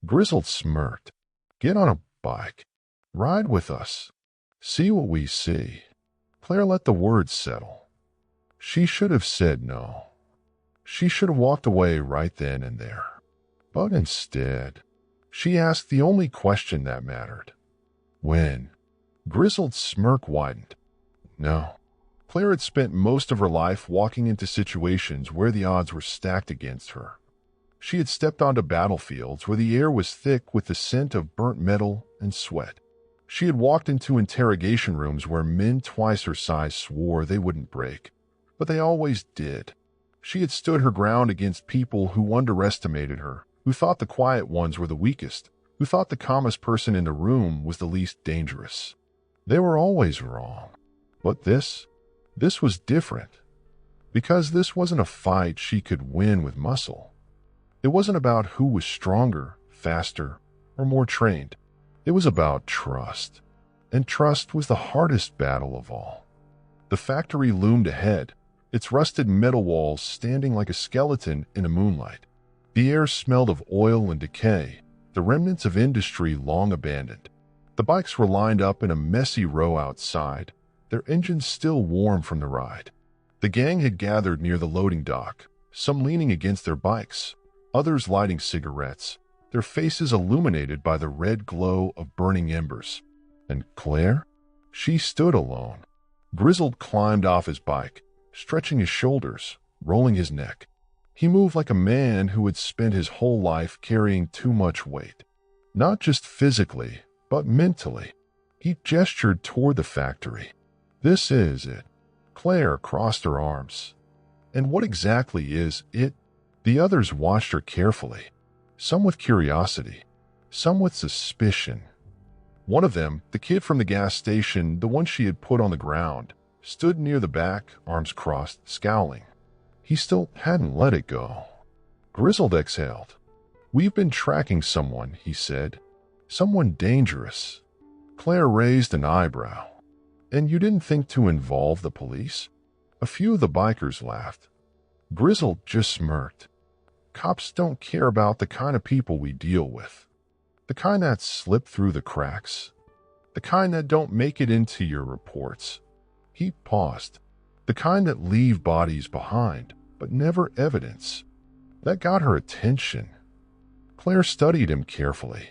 Grizzled smirked. Get on a bike. Ride with us. See what we see. Claire let the words settle. She should have said no. She should have walked away right then and there. But instead, she asked the only question that mattered. When? Grizzled's smirk widened. No. Claire had spent most of her life walking into situations where the odds were stacked against her. She had stepped onto battlefields where the air was thick with the scent of burnt metal and sweat. She had walked into interrogation rooms where men twice her size swore they wouldn't break, but they always did. She had stood her ground against people who underestimated her, who thought the quiet ones were the weakest, who thought the calmest person in the room was the least dangerous. They were always wrong. But this was different. Because this wasn't a fight she could win with muscle. It wasn't about who was stronger, faster, or more trained. It was about trust. And trust was the hardest battle of all. The factory loomed ahead, its rusted metal walls standing like a skeleton in the moonlight. The air smelled of oil and decay, the remnants of industry long abandoned. The bikes were lined up in a messy row outside, their engines still warm from the ride. The gang had gathered near the loading dock, some leaning against their bikes, others lighting cigarettes, their faces illuminated by the red glow of burning embers. And Claire? She stood alone. Grizzled climbed off his bike, stretching his shoulders, rolling his neck. He moved like a man who had spent his whole life carrying too much weight. Not just physically, but mentally. He gestured toward the factory. This is it. Claire crossed her arms. And what exactly is it? The others watched her carefully, some with curiosity, some with suspicion. One of them, the kid from the gas station, the one she had put on the ground, stood near the back, arms crossed, scowling. He still hadn't let it go. Grizzled exhaled. "We've been tracking someone," he said. "Someone dangerous." Claire raised an eyebrow. "And you didn't think to involve the police?" A few of the bikers laughed. Grizzled just smirked. "Cops don't care about the kind of people we deal with. The kind that slip through the cracks. The kind that don't make it into your reports." He paused. "The kind that leave bodies behind, but never evidence." That got her attention. Claire studied him carefully.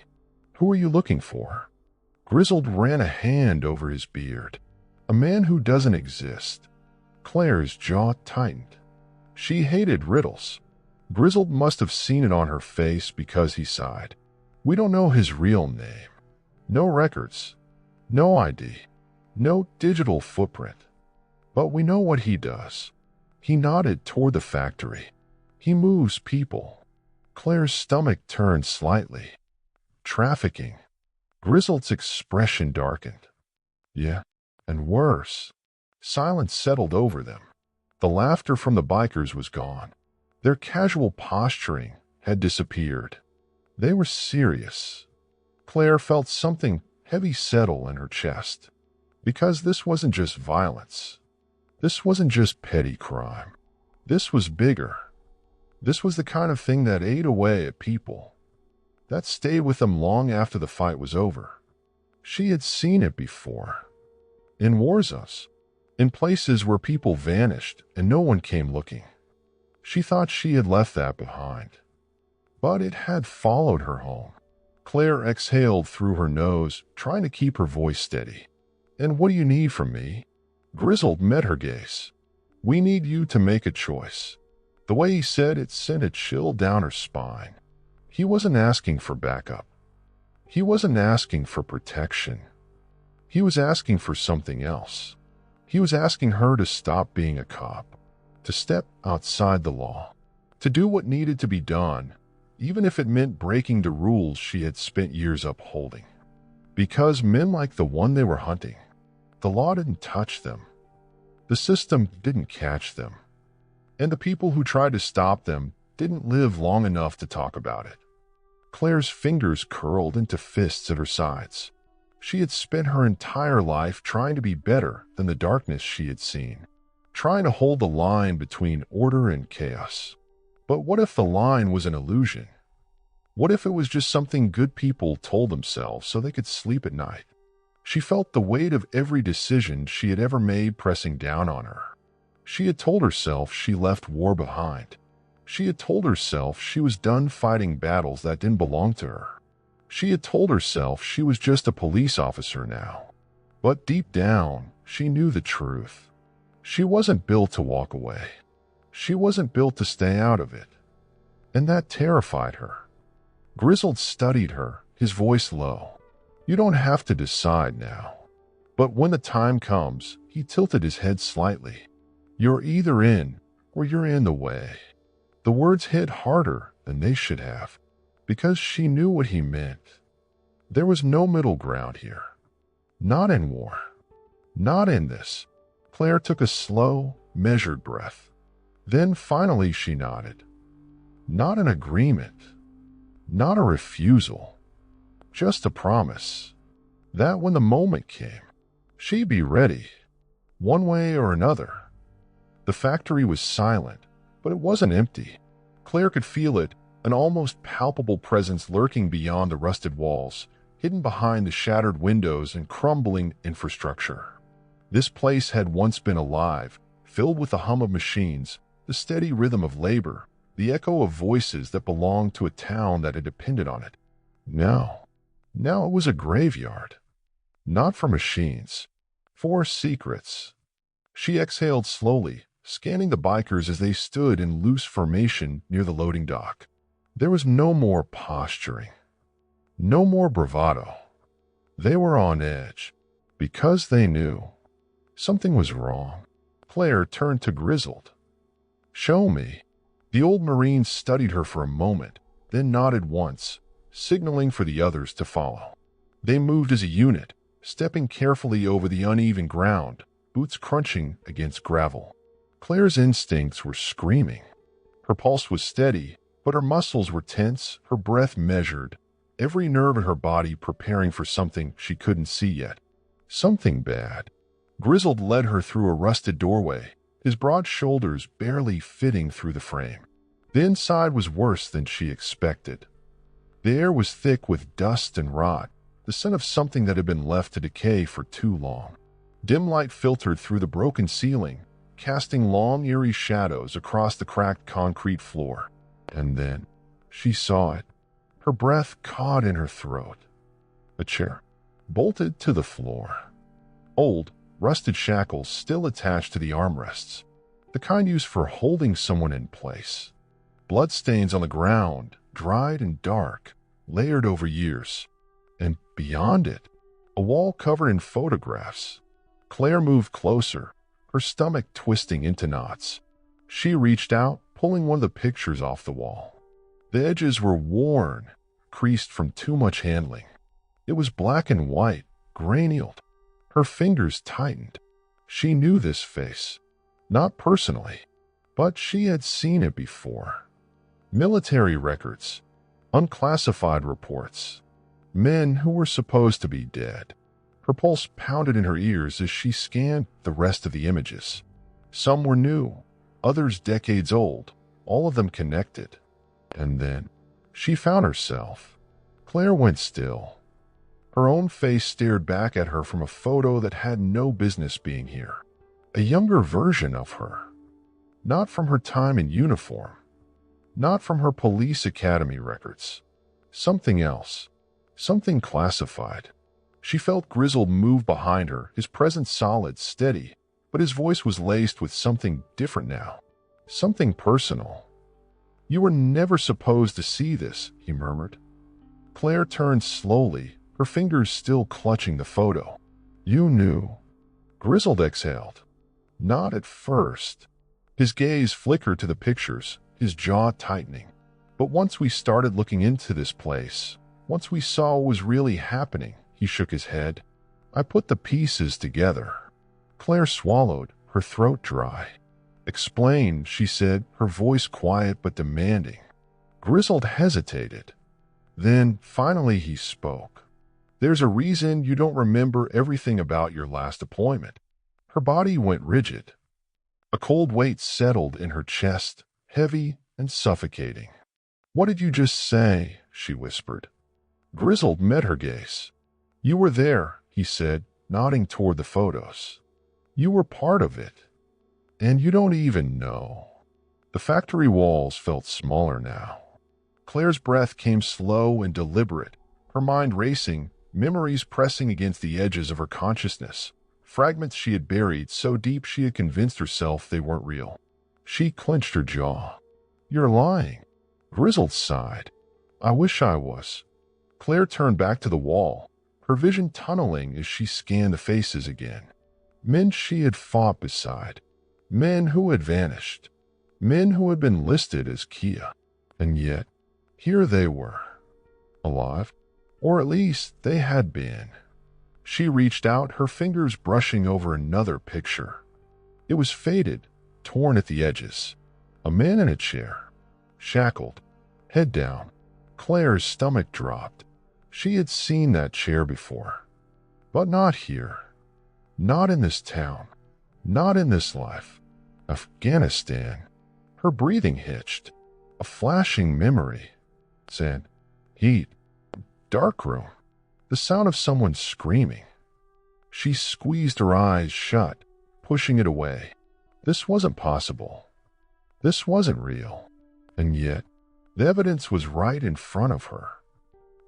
"Who are you looking for?" Grizzled ran a hand over his beard. "A man who doesn't exist." Claire's jaw tightened. She hated riddles. Grizzled must have seen it on her face because he sighed. "We don't know his real name. No records. No ID. No digital footprint. But we know what he does." He nodded toward the factory. "He moves people." Claire's stomach turned slightly. "Trafficking." Grizzled's expression darkened. "Yeah, and worse." Silence settled over them. The laughter from the bikers was gone. Their casual posturing had disappeared. They were serious. Claire felt something heavy settle in her chest. Because this wasn't just violence. This wasn't just petty crime. This was bigger. This was the kind of thing that ate away at people, that stayed with them long after the fight was over. She had seen it before. In war zones, in places where people vanished and no one came looking. She thought she had left that behind. But it had followed her home. Claire exhaled through her nose, trying to keep her voice steady. "And what do you need from me?" Grizzled met her gaze. "We need you to make a choice." The way he said it sent a chill down her spine. He wasn't asking for backup. He wasn't asking for protection. He was asking for something else. He was asking her to stop being a cop, to step outside the law, to do what needed to be done, even if it meant breaking the rules she had spent years upholding. Because men like the one they were hunting, the law didn't touch them. The system didn't catch them. And the people who tried to stop them didn't live long enough to talk about it. Claire's fingers curled into fists at her sides. She had spent her entire life trying to be better than the darkness she had seen, trying to hold the line between order and chaos. But what if the line was an illusion? What if it was just something good people told themselves so they could sleep at night? She felt the weight of every decision she had ever made pressing down on her. She had told herself she left war behind. She had told herself she was done fighting battles that didn't belong to her. She had told herself she was just a police officer now. But deep down, she knew the truth. She wasn't built to walk away. She wasn't built to stay out of it. And that terrified her. Grizzled studied her, his voice low. "You don't have to decide now." But when the time comes, he tilted his head slightly. "You're either in, or you're in the way." The words hit harder than they should have, because she knew what he meant. There was no middle ground here. Not in war. Not in this. Claire took a slow, measured breath. Then finally she nodded. Not an agreement. Not a refusal. Just a promise. That when the moment came, she'd be ready. One way or another. The factory was silent, but it wasn't empty. Claire could feel it, an almost palpable presence lurking beyond the rusted walls, hidden behind the shattered windows and crumbling infrastructure. This place had once been alive, filled with the hum of machines, the steady rhythm of labor, the echo of voices that belonged to a town that had depended on it. Now it was a graveyard. Not for machines, for secrets. She exhaled slowly, scanning the bikers as they stood in loose formation near the loading dock. There was no more posturing, no more bravado. They were on edge, because they knew something was wrong. Claire turned to Grizzled. "Show me." The old Marine studied her for a moment, then nodded once, signaling for the others to follow. They moved as a unit, stepping carefully over the uneven ground, boots crunching against gravel. Claire's instincts were screaming. Her pulse was steady, but her muscles were tense, her breath measured, every nerve in her body preparing for something she couldn't see yet. Something bad. Grizzled led her through a rusted doorway, his broad shoulders barely fitting through the frame. The inside was worse than she expected. The air was thick with dust and rot, the scent of something that had been left to decay for too long. Dim light filtered through the broken ceiling, casting long, eerie shadows across the cracked concrete floor. And then she saw it. Her breath caught in her throat. A chair, bolted to the floor. Old, rusted shackles still attached to the armrests, the kind used for holding someone in place. Bloodstains on the ground, dried and dark, layered over years. And beyond it, a wall covered in photographs. Claire moved closer, her stomach twisting into knots. She reached out, pulling one of the pictures off the wall. The edges were worn, creased from too much handling. It was black and white, gray-annealed. Her fingers tightened. She knew this face. Not personally, but she had seen it before. Military records, unclassified reports, men who were supposed to be dead. Her pulse pounded in her ears as she scanned the rest of the images. Some were new, others decades old, all of them connected. And then she found herself. Claire went still. Her own face stared back at her from a photo that had no business being here. A younger version of her. Not from her time in uniform. Not from her police academy records. Something else. Something classified. She felt Grizzled move behind her, his presence solid, steady, but his voice was laced with something different now. Something personal. "You were never supposed to see this," he murmured. Claire turned slowly, her fingers still clutching the photo. "You knew." Grizzled exhaled. Not at first. His gaze flickered to the pictures, his jaw tightening. "But once we started looking into this place, once we saw what was really happening," he shook his head, "I put the pieces together." Claire swallowed, her throat dry. "Explain," she said, her voice quiet but demanding. Grizzled hesitated. Then, finally, he spoke. "There's a reason you don't remember everything about your last deployment." Her body went rigid. A cold weight settled in her chest, heavy and suffocating. "What did you just say?" she whispered. Grizzled met her gaze. "You were there," he said, nodding toward the photos. "You were part of it. And you don't even know." The factory walls felt smaller now. Claire's breath came slow and deliberate, her mind racing, memories pressing against the edges of her consciousness, fragments she had buried so deep she had convinced herself they weren't real. She clenched her jaw. "You're lying." Grizzled sighed. "I wish I was." Claire turned back to the wall, her vision tunneling as she scanned the faces again. Men she had fought beside. Men who had vanished. Men who had been listed as Kia. And yet, here they were. Alive. Or at least they had been. She reached out, her fingers brushing over another picture. It was faded, torn at the edges. A man in a chair, shackled, head down. Claire's stomach dropped. She had seen that chair before. But not here. Not in this town. Not in this life. Afghanistan. Her breathing hitched. A flashing memory. Sand. Heat. Dark room. The sound of someone screaming. She squeezed her eyes shut, pushing it away. This wasn't possible. This wasn't real. And yet, the evidence was right in front of her.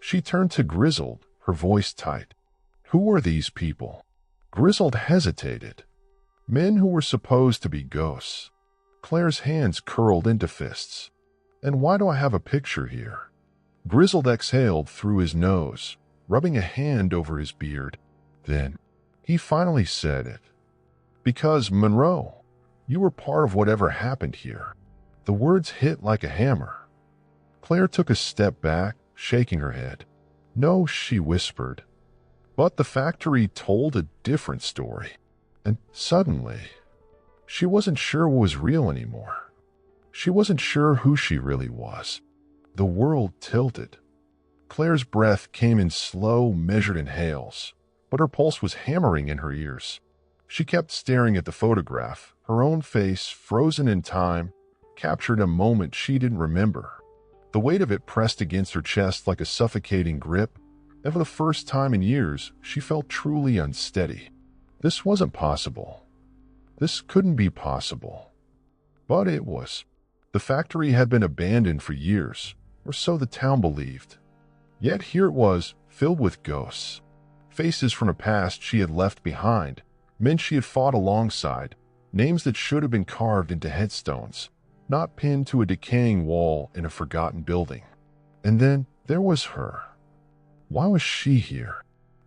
She turned to Grizzled, her voice tight. Who were these people? Grizzled hesitated. Men who were supposed to be ghosts. Claire's hands curled into fists. And why do I have a picture here? Grizzled exhaled through his nose, rubbing a hand over his beard. Then, he finally said it. Because, Monroe, you were part of whatever happened here. The words hit like a hammer. Claire took a step back, shaking her head. No, she whispered. But the factory told a different story. And suddenly, she wasn't sure what was real anymore. She wasn't sure who she really was. The world tilted. Claire's breath came in slow, measured inhales, but her pulse was hammering in her ears. She kept staring at the photograph, her own face, frozen in time, captured a moment she didn't remember. The weight of it pressed against her chest like a suffocating grip, and for the first time in years, she felt truly unsteady. This wasn't possible. This couldn't be possible. But it was. The factory had been abandoned for years, or so the town believed. Yet here it was, filled with ghosts. Faces from a past she had left behind, men she had fought alongside, names that should have been carved into headstones, not pinned to a decaying wall in a forgotten building. And then there was her. Why was she here?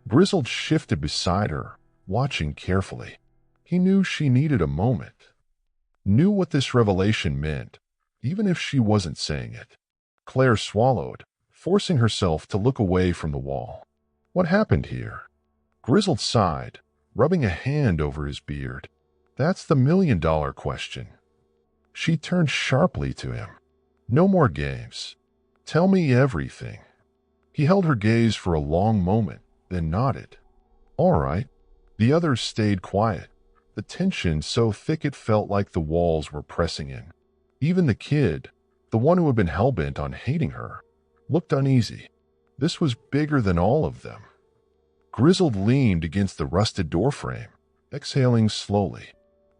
Grizzled shifted beside her, watching carefully. He knew she needed a moment. Knew what this revelation meant, even if she wasn't saying it. Claire swallowed, forcing herself to look away from the wall. What happened here? Grizzled sighed, rubbing a hand over his beard. That's the million-dollar question. She turned sharply to him. No more games. Tell me everything. He held her gaze for a long moment, then nodded. All right. The others stayed quiet, the tension so thick it felt like the walls were pressing in. Even the kid, the one who had been hell-bent on hating her, looked uneasy. This was bigger than all of them. Grizzled leaned against the rusted doorframe, exhaling slowly.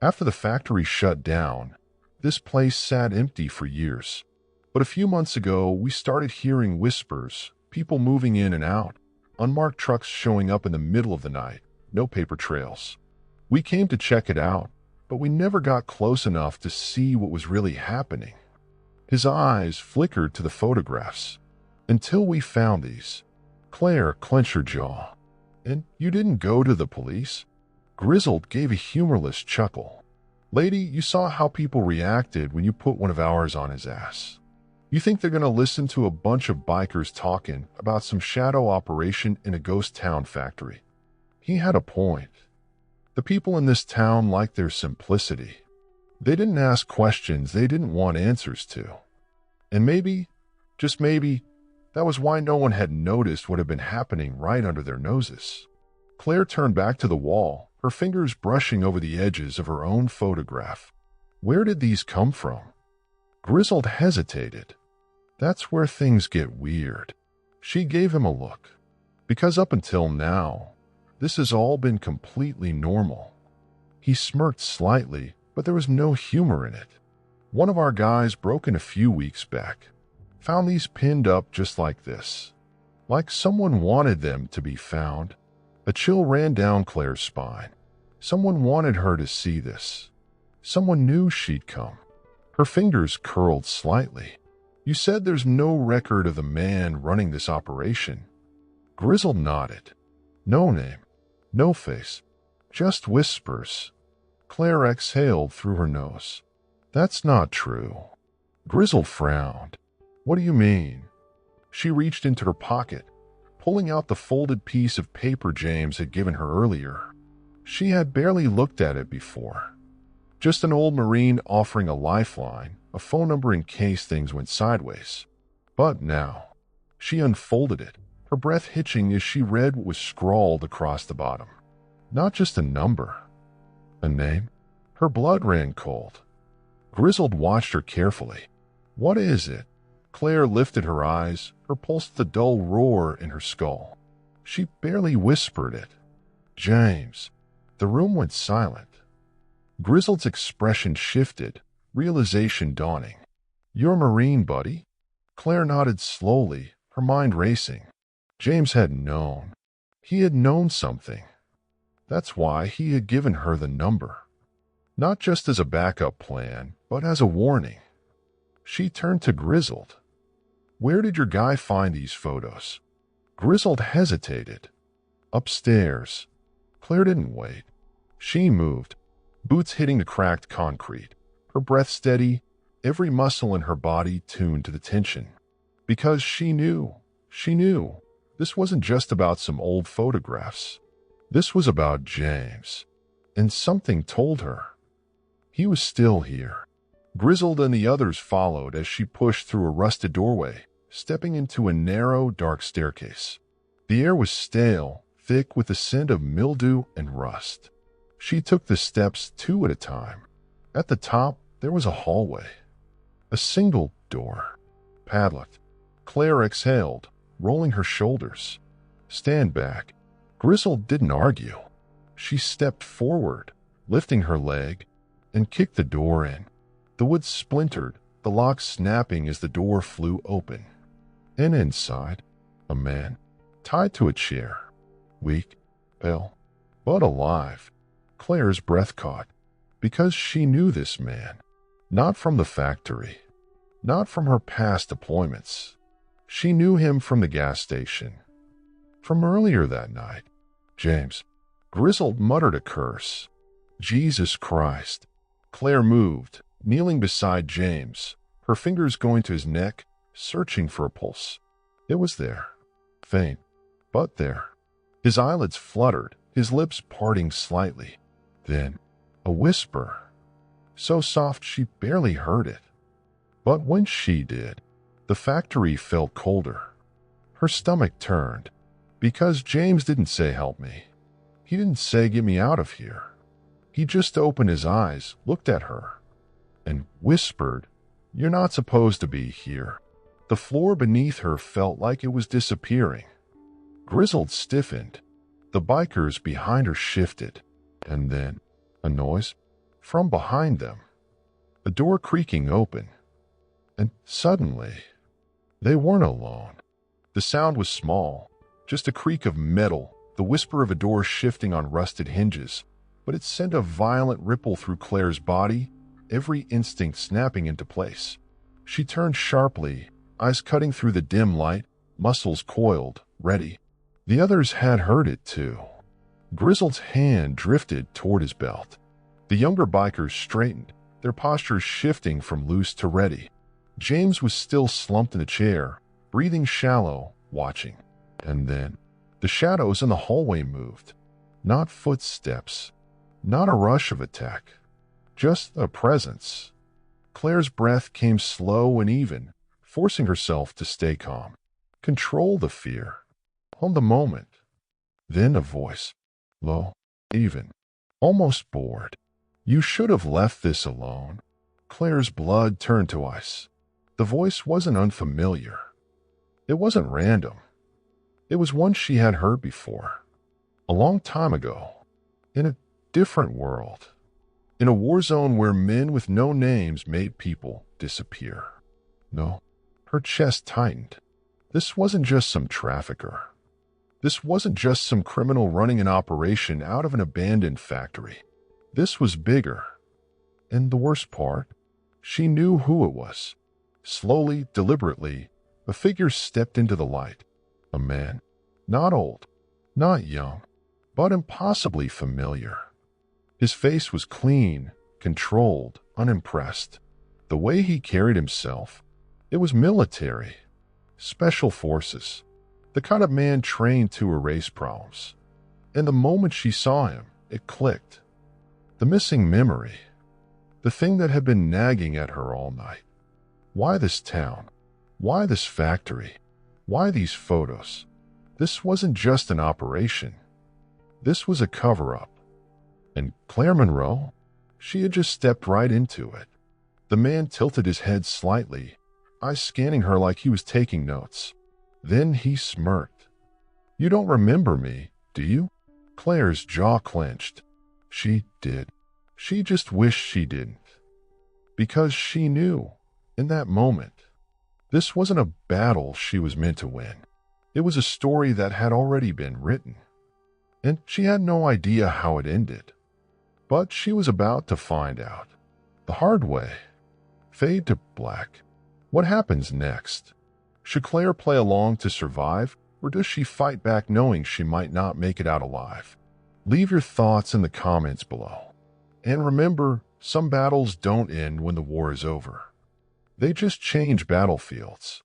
After the factory shut down, this place sat empty for years. But a few months ago, we started hearing whispers, people moving in and out, unmarked trucks showing up in the middle of the night, no paper trails. We came to check it out, but we never got close enough to see what was really happening. His eyes flickered to the photographs. Until we found these. Claire clenched her jaw. And you didn't go to the police? Grizzled gave a humorless chuckle. Lady, you saw how people reacted when you put one of ours on his ass. You think they're going to listen to a bunch of bikers talking about some shadow operation in a ghost town factory? He had a point. The people in this town liked their simplicity. They didn't ask questions they didn't want answers to. And maybe, just maybe, that was why no one had noticed what had been happening right under their noses. Claire turned back to the wall, her fingers brushing over the edges of her own photograph. Where did these come from? Grizzled hesitated. That's where things get weird. She gave him a look. Because up until now, this has all been completely normal. He smirked slightly, but there was no humor in it. One of our guys broke in a few weeks back. Found these pinned up just like this. Like someone wanted them to be found. A chill ran down Claire's spine. Someone wanted her to see this. Someone knew she'd come. Her fingers curled slightly. You said there's no record of the man running this operation. Grizzled nodded. No name. No face. Just whispers. Claire exhaled through her nose. That's not true. Grizzled frowned. What do you mean? She reached into her pocket, pulling out the folded piece of paper James had given her earlier. She had barely looked at it before. Just an old Marine offering a lifeline, a phone number in case things went sideways. But now, she unfolded it, her breath hitching as she read what was scrawled across the bottom. Not just a number, a name. Her blood ran cold. Grizzled watched her carefully. What is it? Claire lifted her eyes, her pulse the dull roar in her skull. She barely whispered it. James. The room went silent. Grizzled's expression shifted, realization dawning. You're Marine, buddy? Claire nodded slowly, her mind racing. James had known. He had known something. That's why he had given her the number. Not just as a backup plan, but as a warning. She turned to Grizzled. Where did your guy find these photos? Grizzled hesitated. Upstairs. Claire didn't wait. She moved, boots hitting the cracked concrete, her breath steady, every muscle in her body tuned to the tension. Because she knew, this wasn't just about some old photographs. This was about James. And something told her. He was still here. Grizzled and the others followed as she pushed through a rusted doorway, stepping into a narrow, dark staircase. The air was stale, thick with the scent of mildew and rust. She took the steps 2 at a time. At the top, there was a hallway. A single door. Padlocked. Claire exhaled, rolling her shoulders. Stand back. Grizzled didn't argue. She stepped forward, lifting her leg, and kicked the door in. The wood splintered, the lock snapping as the door flew open. And inside, a man, tied to a chair. Weak, pale, but alive. Claire's breath caught, because she knew this man. Not from the factory, not from her past deployments. She knew him from the gas station. From earlier that night. James. Grizzled muttered a curse. Jesus Christ. Claire moved, kneeling beside James, her fingers going to his neck, searching for a pulse. It was there. Faint, but there. His eyelids fluttered, his lips parting slightly. Then, a whisper. So soft she barely heard it. But when she did, the factory felt colder. Her stomach turned, because James didn't say help me. He didn't say get me out of here. He just opened his eyes, looked at her, and whispered, You're not supposed to be here. The floor beneath her felt like it was disappearing. Grizzled stiffened. The bikers behind her shifted, and then a noise from behind them. A door creaking open, and suddenly, they weren't alone. The sound was small, just a creak of metal, the whisper of a door shifting on rusted hinges, but it sent a violent ripple through Claire's body, every instinct snapping into place. She turned sharply, eyes cutting through the dim light, muscles coiled, ready. The others had heard it too. Grizzled's hand drifted toward his belt. The younger bikers straightened, their postures shifting from loose to ready. James was still slumped in a chair, breathing shallow, watching. And then, the shadows in the hallway moved. Not footsteps, not a rush of attack, just a presence. Claire's breath came slow and even, forcing herself to stay calm. Control the fear. On the moment. Then a voice, low, even, almost bored. You should have left this alone. Claire's blood turned to ice. The voice wasn't unfamiliar. It wasn't random. It was one she had heard before. A long time ago. In a different world. In a war zone where men with no names made people disappear. No. Her chest tightened. This wasn't just some trafficker. This wasn't just some criminal running an operation out of an abandoned factory. This was bigger. And the worst part, she knew who it was. Slowly, deliberately, a figure stepped into the light. A man. Not old, not young, but impossibly familiar. His face was clean, controlled, unimpressed. The way he carried himself, it was military. Special forces. The kind of man trained to erase problems. And the moment she saw him, it clicked. The missing memory. The thing that had been nagging at her all night. Why this town? Why this factory? Why these photos? This wasn't just an operation. This was a cover-up. And Claire Monroe? She had just stepped right into it. The man tilted his head slightly, eyes scanning her like he was taking notes. Then he smirked. "You don't remember me, do you?" Claire's jaw clenched. She did. She just wished she didn't. Because she knew, in that moment, this wasn't a battle she was meant to win. It was a story that had already been written. And she had no idea how it ended. But she was about to find out. The hard way. Fade to black. What happens next? Should Claire play along to survive, or does she fight back knowing she might not make it out alive? Leave your thoughts in the comments below. And remember, some battles don't end when the war is over. They just change battlefields.